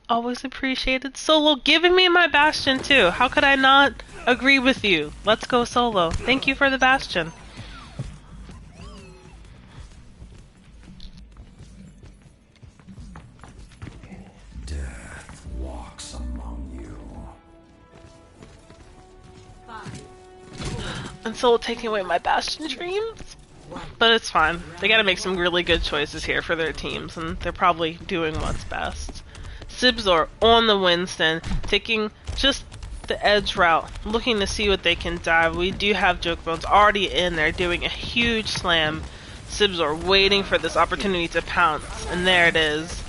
Always appreciated. Solo giving me my Bastion too. How could I not agree with you? Let's go Solo. Thank you for the Bastion. Death walks among you. And Solo taking away my Bastion dreams. But it's fine. They gotta make some really good choices here for their teams, and they're probably doing what's best. Sibzor on the Winston, taking just the edge route, looking to see what they can dive. We do have Joke Bones already in there doing a huge slam. Sibzor waiting for this opportunity to pounce, and there it is.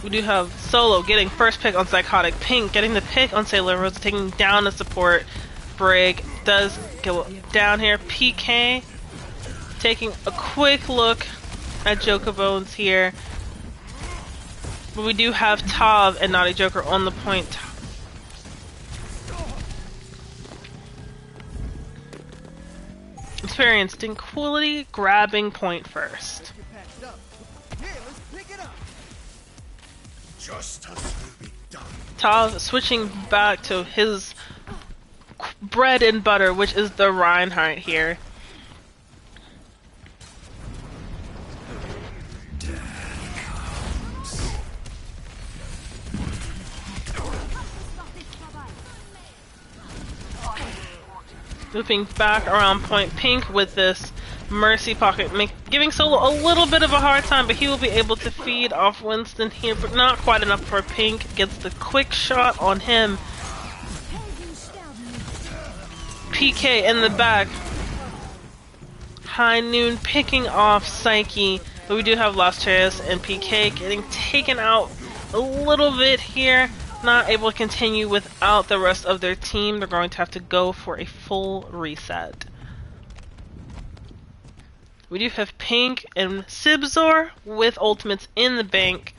We do have Solo getting first pick on Psychotic, Pink getting the pick on Sailor Rosa, taking down a support. Brig does go down here. PK taking a quick look at Joker Bones here. But we do have Tav and Naughty Joker on the point. Experience Dankquility grabbing point first. Tav switching back to his bread and butter, which is the Reinhardt here. Looping back around point. Pink with this Mercy Pocket, giving Solo a little bit of a hard time, but he will be able to feed off Winston here, but not quite enough for Pink. Gets the quick shot on him. PK in the back. High Noon picking off Psyche, but we do have Las Tres and PK getting taken out a little bit here. Not able to continue without the rest of their team. They're going to have to go for a full reset. We do have Pink and Sibzor with ultimates in the bank.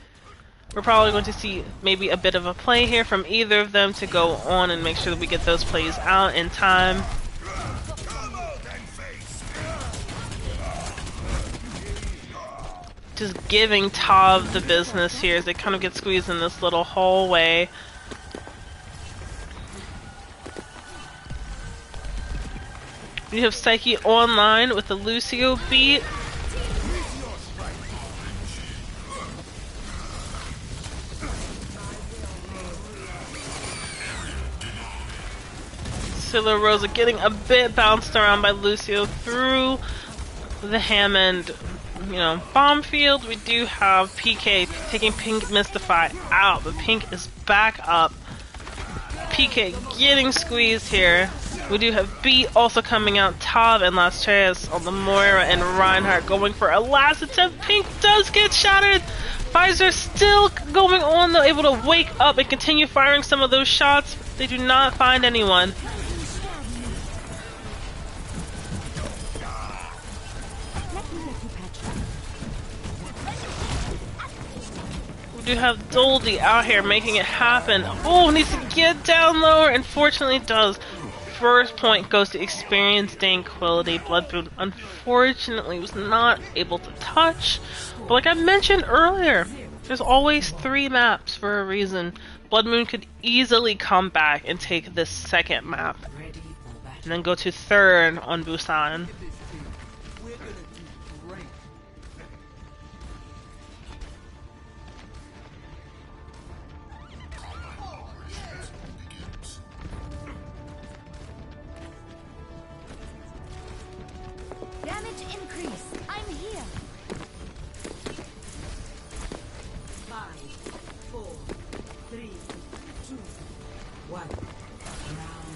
We're probably going to see maybe a bit of a play here from either of them to go on and make sure that we get those plays out in time. Just giving Tav the business here as they kind of get squeezed in this little hallway. We have Psyche online with the Lucio beat. Sailor Rosa getting a bit bounced around by Lucio through the Hammond, bomb field. We do have PK taking Pink Mystify out, but Pink is back up. PK getting squeezed here. We do have Beat also coming out. Tav and Las Tres on the Moira and Reinhardt going for a last attempt. Pink does get shattered. Pfizer still going on though, able to wake up and continue firing some of those shots. They do not find anyone. We do have Doldy out here making it happen. Oh, needs to get down lower. Unfortunately, it does. First point goes to Experience Dankquility. Bloodmoon unfortunately was not able to touch. But like I mentioned earlier, there's always 3 maps for a reason. Bloodmoon could easily come back and take this second map. And then go to 3rd on Busan. Damage increase. I'm here. 5, 4, 3, 2, 1. Round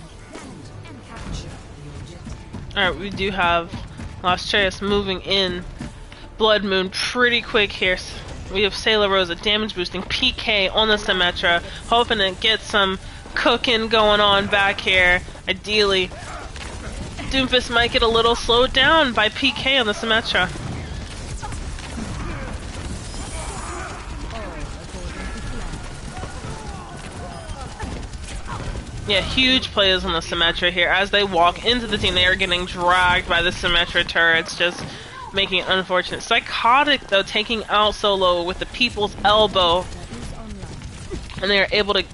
and capture the objective. Alright, we do have Las Tres moving in. Blood Moon pretty quick here. We have Sailor Rosa damage boosting PK on the Symmetra, hoping to get some cooking going on back here. Ideally, Doomfist might get a little slowed down by PK on the Symmetra. Yeah, huge plays on the Symmetra here. As they walk into the team, they are getting dragged by the Symmetra turrets, just making it unfortunate. Psychotic, though, taking out Solo with the People's Elbow. And they are able to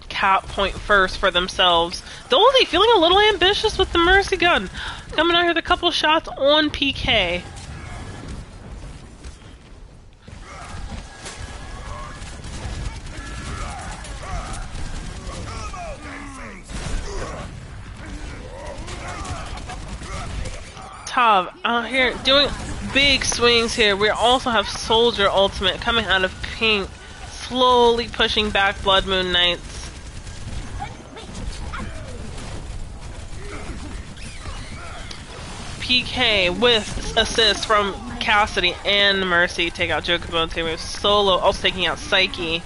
cap point first for themselves. Doldy feeling a little ambitious with the Mercy Gun. Coming out here with a couple shots on PK. Tav out here doing big swings here. We also have Soldier Ultimate coming out of pink, slowly pushing back Blood Moon Knights. PK with assist from Cassidy and Mercy take out Jokerbones here. We have Solo also taking out Psyche.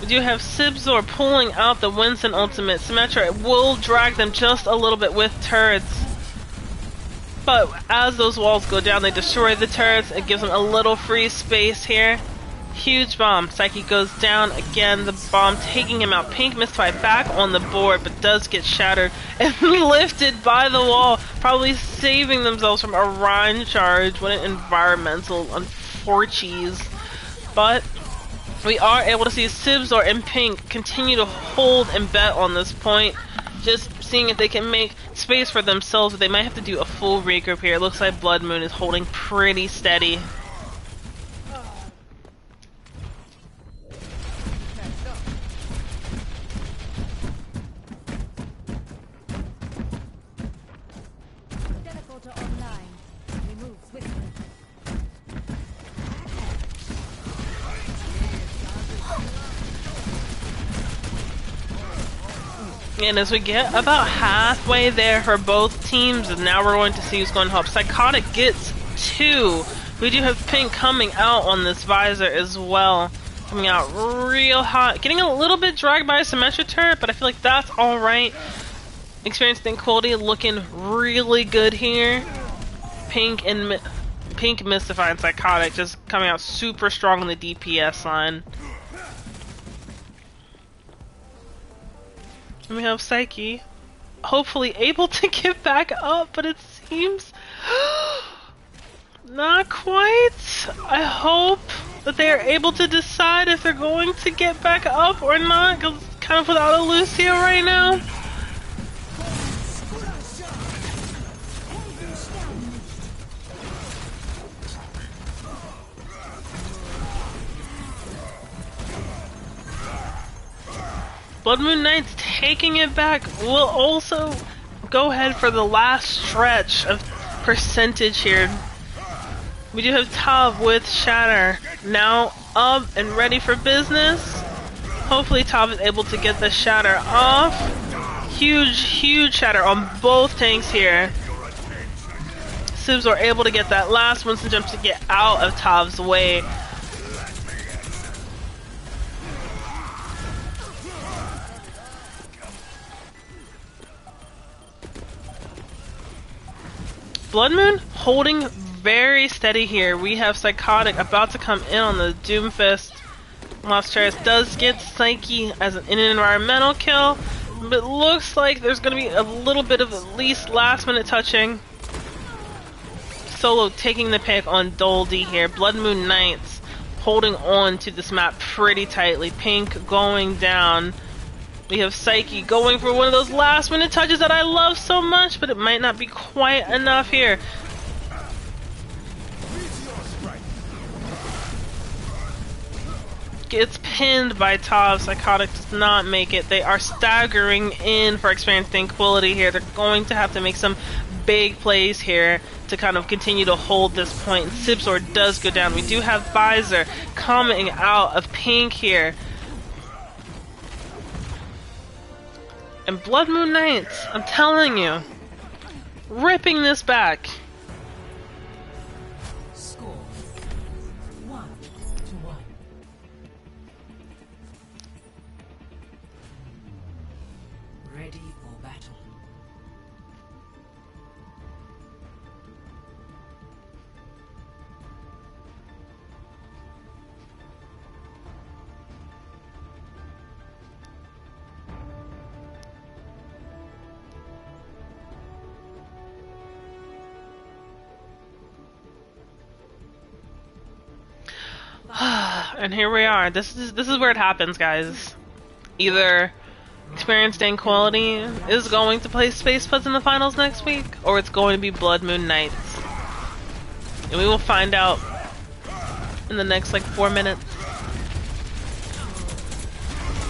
We do have Sibzor pulling out the Winston ultimate. Symmetra will drag them just a little bit with turrets. But as those walls go down, they destroy the turrets. It gives them a little free space here. Huge bomb. Psyche goes down again. The bomb taking him out. Pink Mystified back on the board, but does get shattered and lifted by the wall. Probably saving themselves from a Rhine charge. What an environmental unfortunate. But we are able to see Sibzor and Pink continue to hold and bet on this point. Just seeing if they can make space for themselves. They might have to do a full regroup here. It looks like Blood Moon is holding pretty steady. Teleporter online. Remove swiftly. And as we get about halfway there for both teams, and now we're going to see who's going to help. Psychotic gets 2. We do have Pink coming out on this visor as well. Coming out real hot. Getting a little bit dragged by a Symmetra turret, but I feel like that's alright. Experience Dankquility looking really good here. Pink Mystify and Psychotic just coming out super strong on the DPS line. And we have Psyche hopefully able to get back up, but it seems not quite. I hope that they are able to decide if they're going to get back up or not, because it's kind of without a Lucio right now. Blood Moon Knights taking it back will also go ahead for the last stretch of percentage here. We do have Tav with Shatter now up and ready for business. Hopefully Tav is able to get the Shatter off. Huge Shatter on both tanks here. Sibs are able to get that last Winston jump to get out of Tav's way. Blood Moon holding very steady here. We have Psychotic about to come in on the Doomfist. Lost Charis does get Psyche as in an environmental kill, but it looks like there's going to be a little bit of at least last minute touching. Solo taking the pick on Doldy here. Blood Moon Knights holding on to this map pretty tightly. Pink going down. We have Psyche going for one of those last minute touches that I love so much, but it might not be quite enough here. Gets pinned by Tav. Psychotic does not make it. They are staggering in for Experience Dankquility here. They're going to have to make some big plays here to kind of continue to hold this point. And Sibzor does go down. We do have Visor coming out of Pink here. And Blood Moon Knights, I'm telling you, ripping this back. Score Ready for battle. And here we are. This is where it happens, guys. Either Experience Dankquility is going to play Space Puds in the finals next week, or it's going to be Blood Moon Knights. And we will find out in the next like 4 minutes.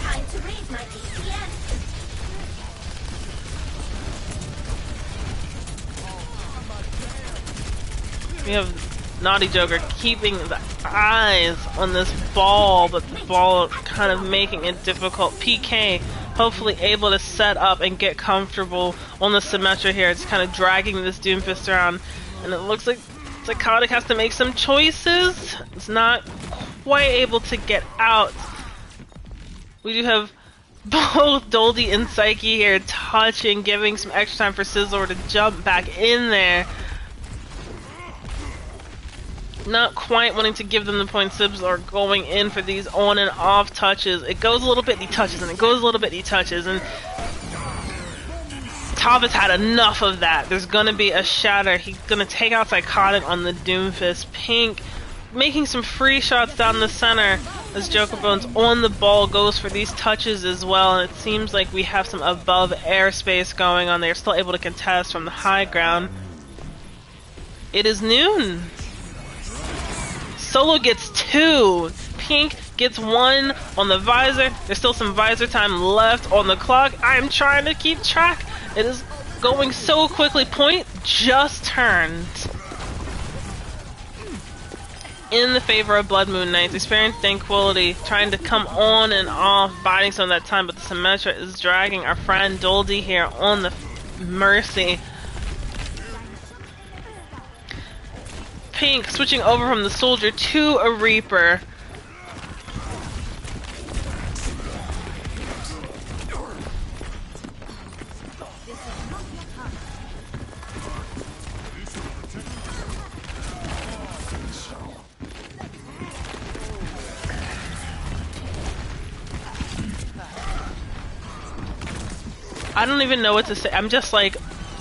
Time to raise my ATM. We have Naughty Joker keeping the eyes on this ball, but the ball kind of making it difficult. PK hopefully able to set up and get comfortable on the Symmetra here. It's kind of dragging this Doomfist around, and it looks like Psychotic has to make some choices. It's not quite able to get out. We do have both Doldy and Psyche here touching, giving some extra time for Sizzler to jump back in there. Not quite wanting to give them the point. Sibs are going in for these on and off touches. It goes a little bit, he touches, and it goes a little bit, he touches, and Tav has had enough of that. There's gonna be a shatter. He's gonna take out Psychotic on the Doomfist. Pink making some free shots down the center as Joker Bones on the ball goes for these touches as well, and it seems like we have some above airspace going on. They're still able to contest from the high ground. It is noon. Solo gets 2. Pink gets 1 on the visor. There's still some visor time left on the clock. I'm trying to keep track. It is going so quickly. Point just turned in the favor of Blood Moon Knights. Experience Dankquility trying to come on and off, biding some of that time, but the Symmetra is dragging our friend Doldy here on the Mercy. Pink switching over from the Soldier to a Reaper. I don't even know what to say. I'm just like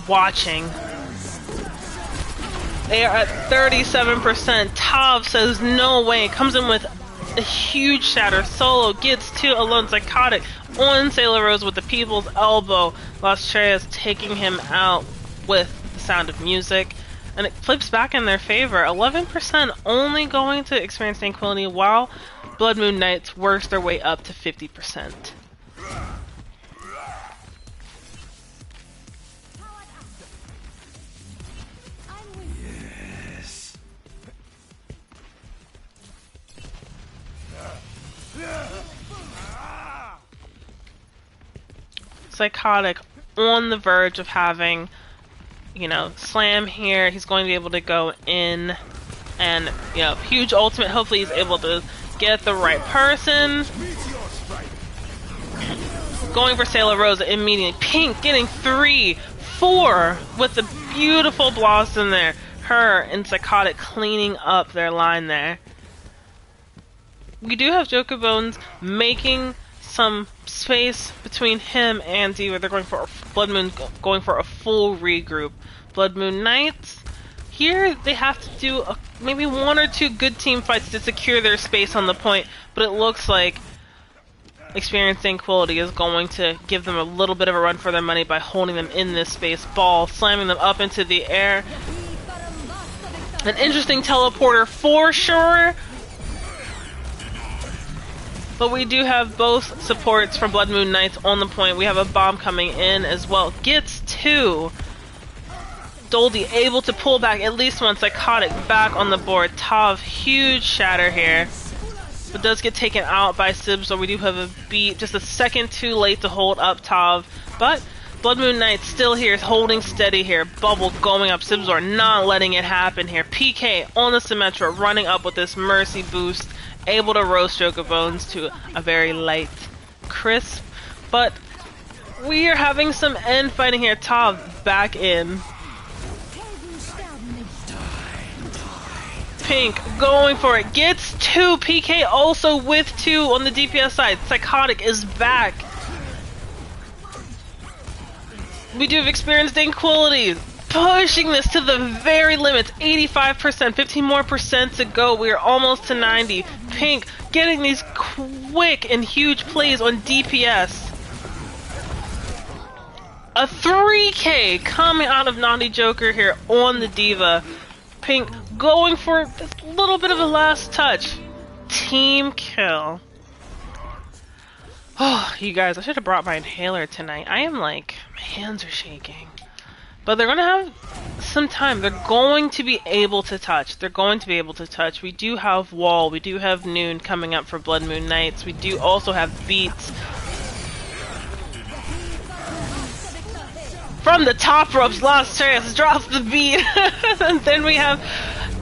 watching. They are at 37%. Tav says no way. Comes in with a huge shatter. Solo gets 2 alone. Psychotic on Sailor Rose with the People's Elbow. Las Treyas taking him out with the Sound of Music. And it flips back in their favor. 11% only going to Experience Dankquility, while Blood Moon Knights works their way up to 50%. Psychotic on the verge of having, you know, slam here. He's going to be able to go in and, you know, huge ultimate. Hopefully he's able to get the right person. Going for Sailor Rosa immediately. Pink getting 3, 4 with the beautiful Blossom there. Her and Psychotic cleaning up their line there. We do have Joker Bones making some space between him and Diva. They're going for Blood Moon, going for a full regroup. Blood Moon Knights here, they have to do maybe 1 or 2 good team fights to secure their space on the point, but it looks like Experience Dankquility is going to give them a little bit of a run for their money by holding them in this space. Ball slamming them up into the air. An interesting teleporter for sure. But we do have both supports from Blood Moon Knights on the point. We have a bomb coming in as well. Gets 2. Doldy able to pull back at least one. Psychotic back on the board. Tav, huge shatter here. But does get taken out by Sib, so we do have a beat. Just a second too late to hold up Tav. But Blood Moon Knights still here, holding steady here. Bubble going up. Sibs are not letting it happen here. PK on the Symmetra, running up with this Mercy boost. Able to roast Joker Bones to a very light crisp, but We are having some end fighting here. Tav back in. Pink going for it. Gets 2. PK also with 2 on the DPS side. Psychotic is back. We do have experienced Dankquility. Pushing this to the very limits. 85%. 15 more percent to go. We are almost to 90. Pink getting these quick and huge plays on DPS. A 3K coming out of Naughty Joker here on the Diva. Pink going for this little bit of a last touch. Team kill. Oh, you guys, I should have brought my inhaler tonight. I am like, my hands are shaking. But they're going to have some time. They're going to be able to touch. They're going to be able to touch. We do have Wall. We do have Noon coming up for Blood Moon Nights. We do also have Beats. From the top ropes, Lost Chance drops the beat. And then we have,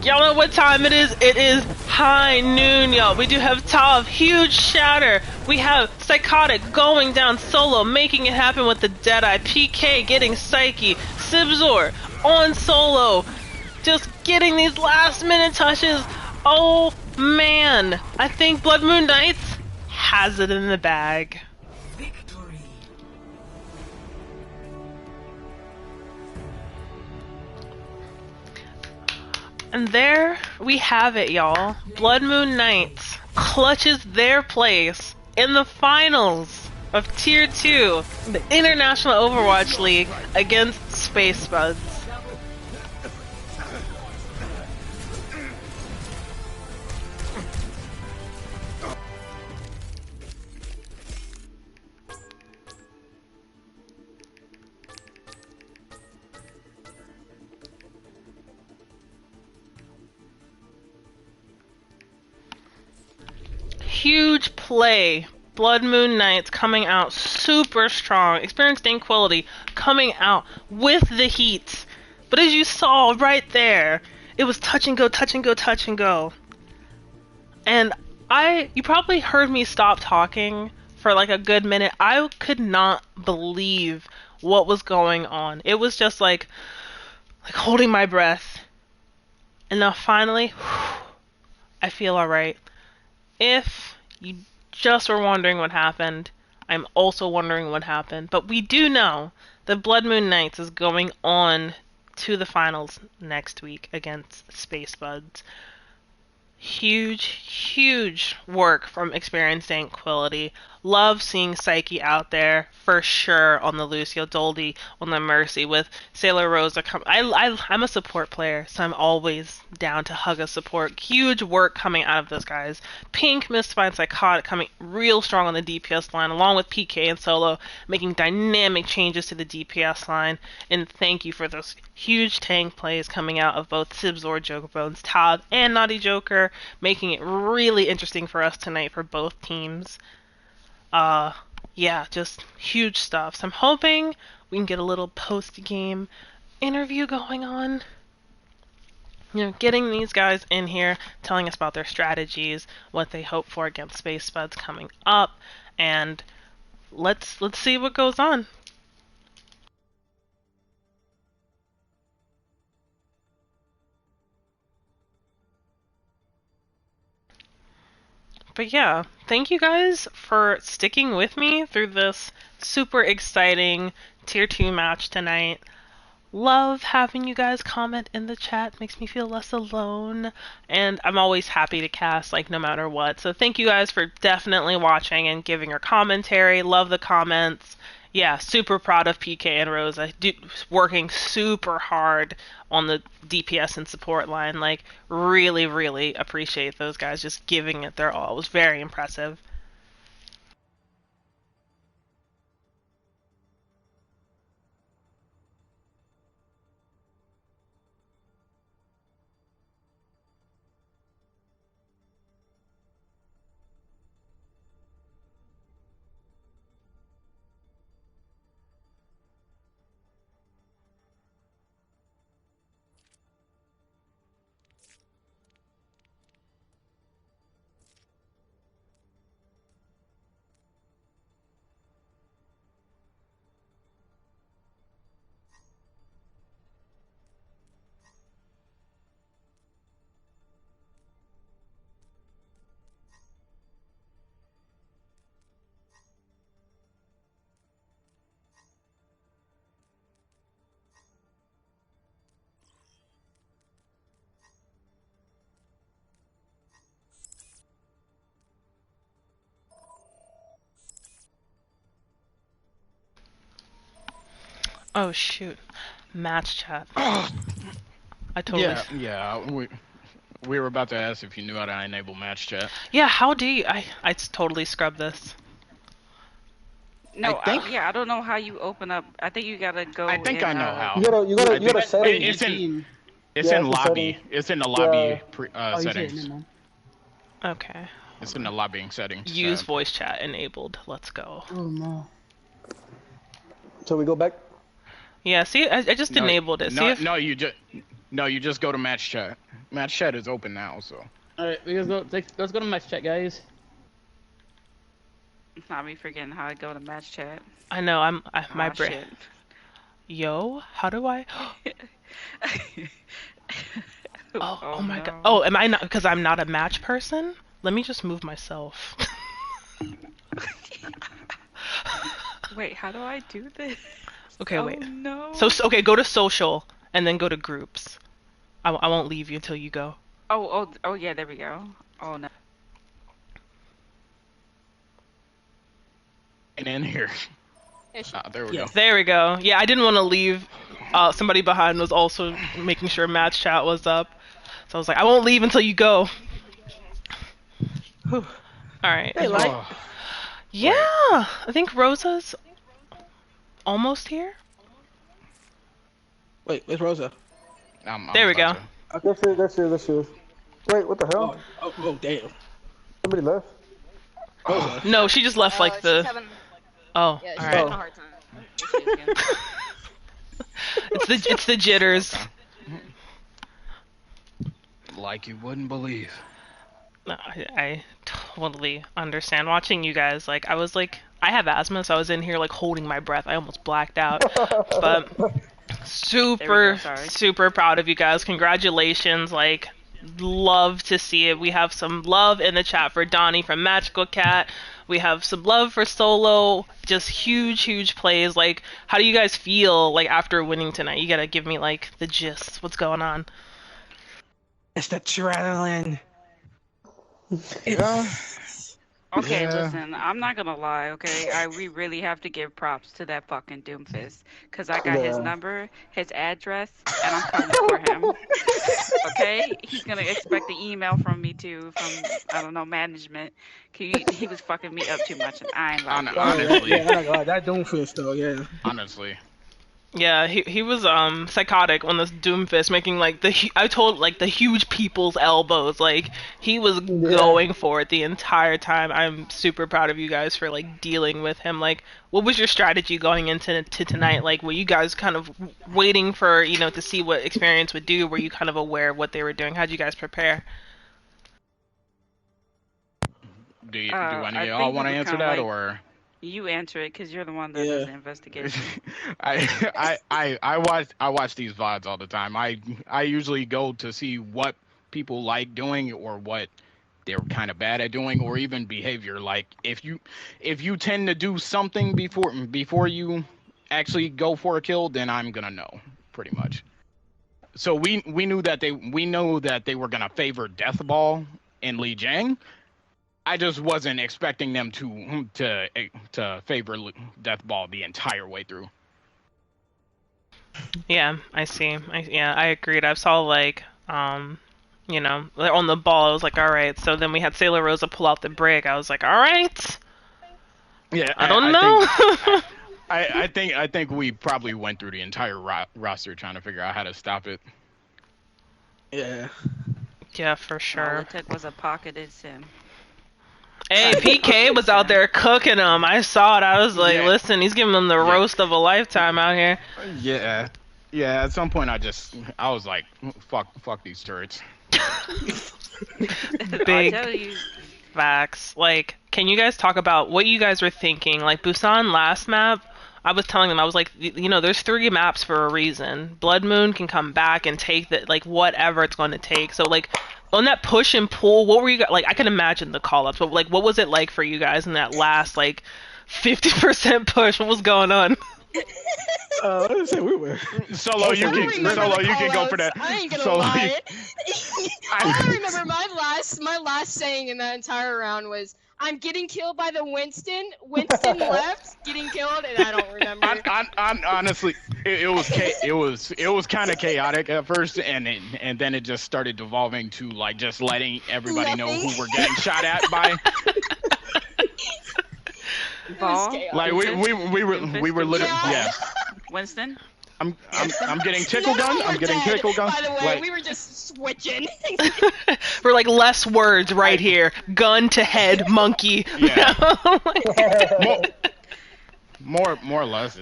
y'all know what time it is? It is high noon, y'all. We do have Tav, huge shatter. We have Psychotic going down solo, making it happen with the Deadeye. PK getting Psyche. Sibzor on solo. Just getting these last minute touches. Oh man. I think Blood Moon Nights has it in the bag. And there we have it, y'all. Blood Moon Nights clutches their place in the finals of Tier 2, the International Overwatch League against Space Buds. Huge play. Blood Moon Nights coming out super strong. Experienced Dankquility coming out with the heat. But as you saw right there, it was touch and go, touch and go, touch and go. And you probably heard me stop talking for like a good minute. I could not believe what was going on. It was just like holding my breath. And now finally, I feel alright. If you just were wondering what happened, I'm also wondering what happened. But we do know that Blood Moon Nights is going on to the finals next week against Space Buds. Huge, huge work from Experienced Dankquility. Love seeing Psyche out there for sure on the Lucio, Doldy on the Mercy with Sailor Rosa. I'm a support player, so I'm always down to hug a support. Huge work coming out of those guys. Pink, Mystify, and Psychotic coming real strong on the DPS line, along with PK and Solo, making dynamic changes to the DPS line. And thank you for those huge tank plays coming out of both Sibzor, Joker Bones, Tav, and Naughty Joker, making it really interesting for us tonight for both teams. Yeah, just huge stuff. So I'm hoping we can get a little post-game interview going on. You know, getting these guys in here, telling us about their strategies, what they hope for against Space Buds coming up, and let's see what goes on. But yeah, thank you guys for sticking with me through this super exciting Tier 2 match tonight. Love having you guys comment in the chat. Makes me feel less alone. And I'm always happy to cast, like, no matter what. So thank you guys for definitely watching and giving your commentary. Love the comments. Yeah, super proud of PK and Rosa. Working super hard on the DPS and support line. Like, really, really appreciate those guys just giving it their all. It was very impressive. Oh shoot, match chat. I totally. Yeah. We were about to ask if you knew how to enable match chat. Yeah, how do you? I totally scrubbed this. No, I think- I don't know how you open up. I think you gotta go. I think I know how. You gotta set it. It's in Yeah, it's lobby. settings. It's in the lobby Yeah. settings. Okay. It's in the lobbying settings. Use voice chat enabled. Let's go. Oh no. So we go back. Yeah. See, I just enabled it. See if... No, you just go to match chat. Match chat is open now, so. Alright, let's go to match chat, guys. It's not me forgetting how I go to match chat. I know. My brain. Shit. Yo, how do I? Oh my no. god. Oh, am I not? Because I'm not a match person. Let me just move myself. Wait, how do I do this? Okay, Oh wait. no. So okay, go to social and then go to groups. I won't leave you until you go. Oh yeah, there we go. Oh no. And in here. There we go. There we go. Yeah, I didn't want to leave. Somebody behind was also making sure match chat was up. So I was like, I won't leave until you go. All right. Hey, Light. Yeah, I think Rosa's almost here. Wait, where's Rosa? There we go. That's you. Wait, what the hell? Oh, damn. Somebody left. No, she just left like the. Oh, Yeah, she's all right. having a hard time. It's the jitters. Like you wouldn't believe. No, I totally understand. Watching you guys, like, I was like, I have asthma, so I was in here like holding my breath. I almost blacked out. But super proud of you guys. Congratulations. Like, love to see it. We have some love in the chat for Donnie from Magical Cat. We have some love for Solo. Just huge plays. Like, how do you guys feel like after winning tonight? You gotta give me like the gist. What's going on? It's the adrenaline. Okay, Yeah. listen, I'm not gonna lie, okay? We really have to give props to that fucking Doomfist. Because I got his number, his address, and I'm coming for him. Okay? He's gonna expect the email from me too, from, I don't know, management. He was fucking me up too much, and I ain't like it. Honestly. Yeah, that Doomfist though, yeah. Honestly. Yeah, he was psychotic on this Doomfist, making like the huge people's elbows. Like, he was going for it the entire time. I'm super proud of you guys for like dealing with him. Like, what was your strategy going into tonight? Like, were you guys kind of waiting for to see what Experience would do? Were you kind of aware of what they were doing? How'd you guys prepare? Do any of y'all want to answer that, or? You answer it because you're the one that does the investigation. I watch these VODs all the time. I usually go to see what people like doing or what they're kind of bad at doing, or even behavior. Like if you tend to do something before you actually go for a kill, then I'm gonna know pretty much. So we know that they were gonna favor Deathball and Li Jiang. I just wasn't expecting them to favor Deathball the entire way through. Yeah, I see. I agreed. I saw like on the ball. I was like, all right. So then we had Sailor Rosa pull out the brick. I was like, all right. Yeah, I don't know. I think we probably went through the entire roster trying to figure out how to stop it. Yeah. Yeah, for sure. All it took was a pocketed sim. Hey, PK was out there cooking them. I saw it. I was like, listen, he's giving them the roast of a lifetime out here. Yeah. Yeah, at some point I was like, fuck these turrets. Big I tell you. facts. Like, can you guys talk about what you guys were thinking? Like, Busan last map, I was telling them, I was like, there's 3 maps for a reason. Blood Moon can come back and take whatever it's going to take. So, like, on that push and pull, what were you guys, like, I can imagine the call-ups, but, like, what was it like for you guys in that last, like, 50% push? What was going on? Let's say we were. Solo, you can go for that. I ain't gonna lie. All I remember my last saying in that entire round was, I'm getting killed by the Winston. Winston left, getting killed, and I don't remember. Honestly, it was kind of chaotic at first, and then it just started devolving to like just letting everybody know who we're getting shot at by. Like we were literally Winston. I'm getting tickle gun. I'm getting tickle gun. By the way, like, we were just switching. We're like less words right here. Gun to head, monkey. Yeah. more or less.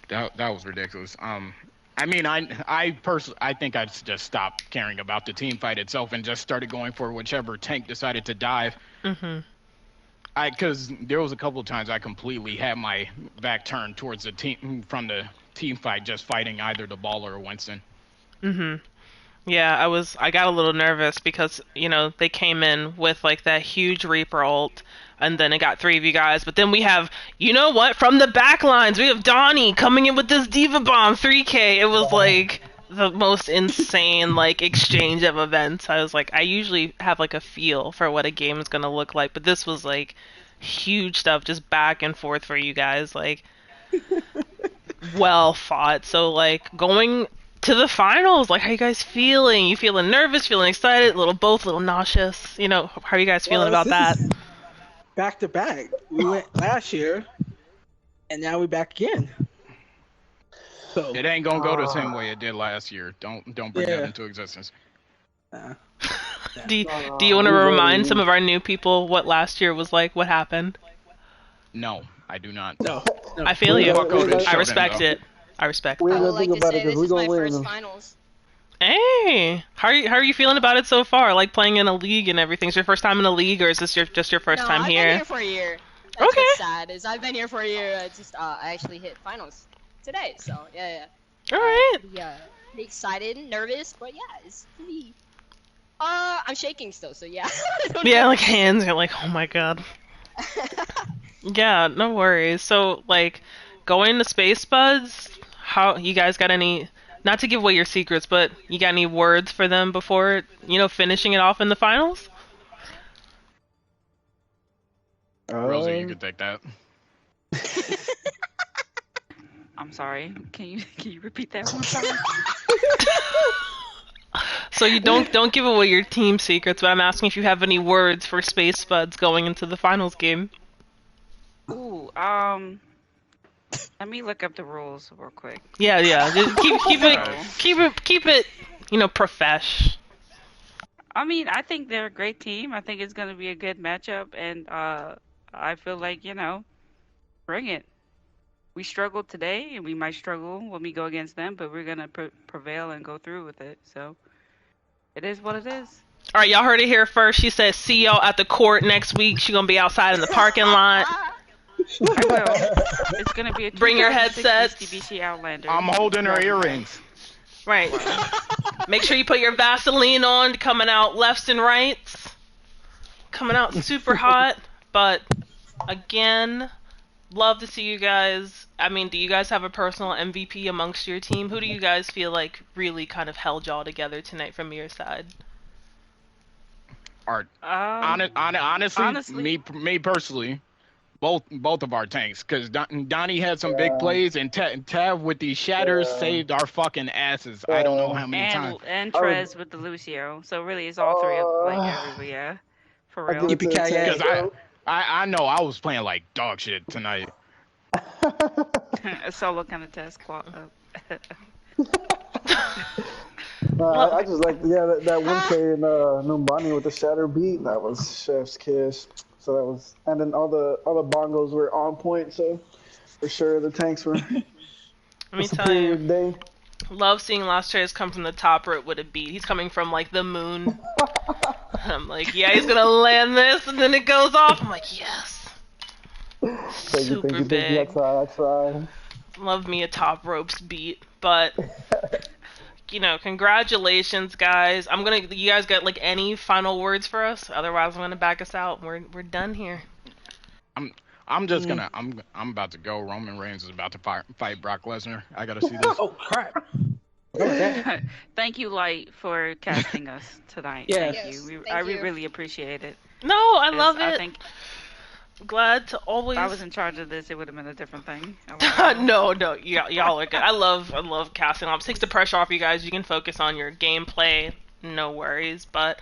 That was ridiculous. I mean, I personally, I think I just stopped caring about the team fight itself and just started going for whichever tank decided to dive. Mm-hmm. Because there was a couple of times I completely had my back turned towards the team from the team fight, just fighting either the Baller or Winston. Mhm. Yeah, I got a little nervous because, you know, they came in with like that huge Reaper ult, and then it got 3 of you guys, but then we have, you know what, from the back lines, we have Donnie coming in with this Diva Bomb 3K. It was like the most insane like exchange of events. I was like, I usually have like a feel for what a game is gonna look like, but this was like huge stuff just back and forth for you guys, like well fought. So like going to the finals, like how you guys feeling? You feeling nervous, feeling excited, a little nauseous? You know, how are you guys feeling about that? Back to back. We went last year, and now we back again. So it ain't gonna go the same way it did last year. Don't bring that into existence. Do you want to remind some of our new people what last year was like? What happened? No, I do not. No. I feel you. I respect it. I respect it. I would like to say this is my first finals. Hey, how are you feeling about it so far? Like playing in a league and everything. Is your first time in a league, or is this just your first time here? I've been here for a year. That's what's sad is I've been here for a year. I just I actually hit finals today, so yeah. All right. Yeah, pretty excited, nervous, but yeah, it's pretty. I'm shaking still, so yeah. Yeah, like hands. You're like, oh my god. Yeah, no worries. So like, going to Space Buds. How you guys got any? Not to give away your secrets, but you got any words for them before, you know, finishing it off in the finals? Rosie, you can take that. I'm sorry. Can you repeat that one time? So you don't give away your team secrets, but I'm asking if you have any words for Space Buds going into the finals game. Ooh, let me look up the rules real quick. Yeah. Just keep it, you know, profesh. I mean, I think they're a great team. I think it's gonna be a good matchup, and I feel like, you know, bring it. We struggled today, and we might struggle when we go against them, but we're gonna prevail and go through with it. So it is what it is. All right, y'all heard it here first. She said, "See y'all at the court next week." She's gonna be outside in the parking lot. I will. It's gonna be a bring your headsets. DBC Outlander. I'm holding her earrings. Right. Make sure you put your Vaseline on, coming out lefts and rights. Coming out super hot. But again, love to see you guys. I mean, do you guys have a personal MVP amongst your team? Who do you guys feel like really kind of held y'all together tonight from your side? Honestly, me personally. Both of our tanks, because Donnie had some big plays, and Tav with these shatters saved our fucking asses. I don't know how many times. And Trez with the Lucio. So really, it's all three of everybody. Yeah, for real. Because I know I was playing like dog shit tonight. A solo kind of test. I just like that one play in Numbani with the shatter beat. That was chef's kiss. So that was, and then all the bongos were on point. So for sure the tanks were. Let me tell you, love seeing Lost Trace come from the top rope with a beat. He's coming from like the moon. I'm like, yeah, he's gonna land this, and then it goes off. I'm like, yes. Super big. I tried. Love me a top ropes beat, but. You know, congratulations, guys. You guys got like any final words for us? Otherwise, I'm gonna back us out. We're done here. I'm just gonna I'm about to go. Roman Reigns is about to fight Brock Lesnar. I gotta see this. Oh crap! Thank you, Light, for casting us tonight. Yeah. Thank you. I really appreciate it. No, I love it. Glad to always. If I was in charge of this, it would have been a different thing. No, y'all are good. I love casting ops. Takes the pressure off you guys. You can focus on your gameplay. No worries. But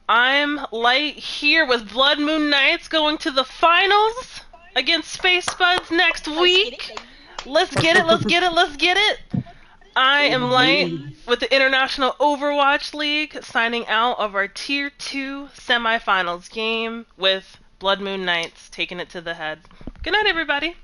I'm Light here with Blood Moon Knights going to the finals against Space Spuds next week. Let's get it. Let's get it. Let's get it. I am Light with the International Overwatch League, signing out of our Tier 2 semifinals game with Blood Moon Knights taking it to the head. Good night, everybody.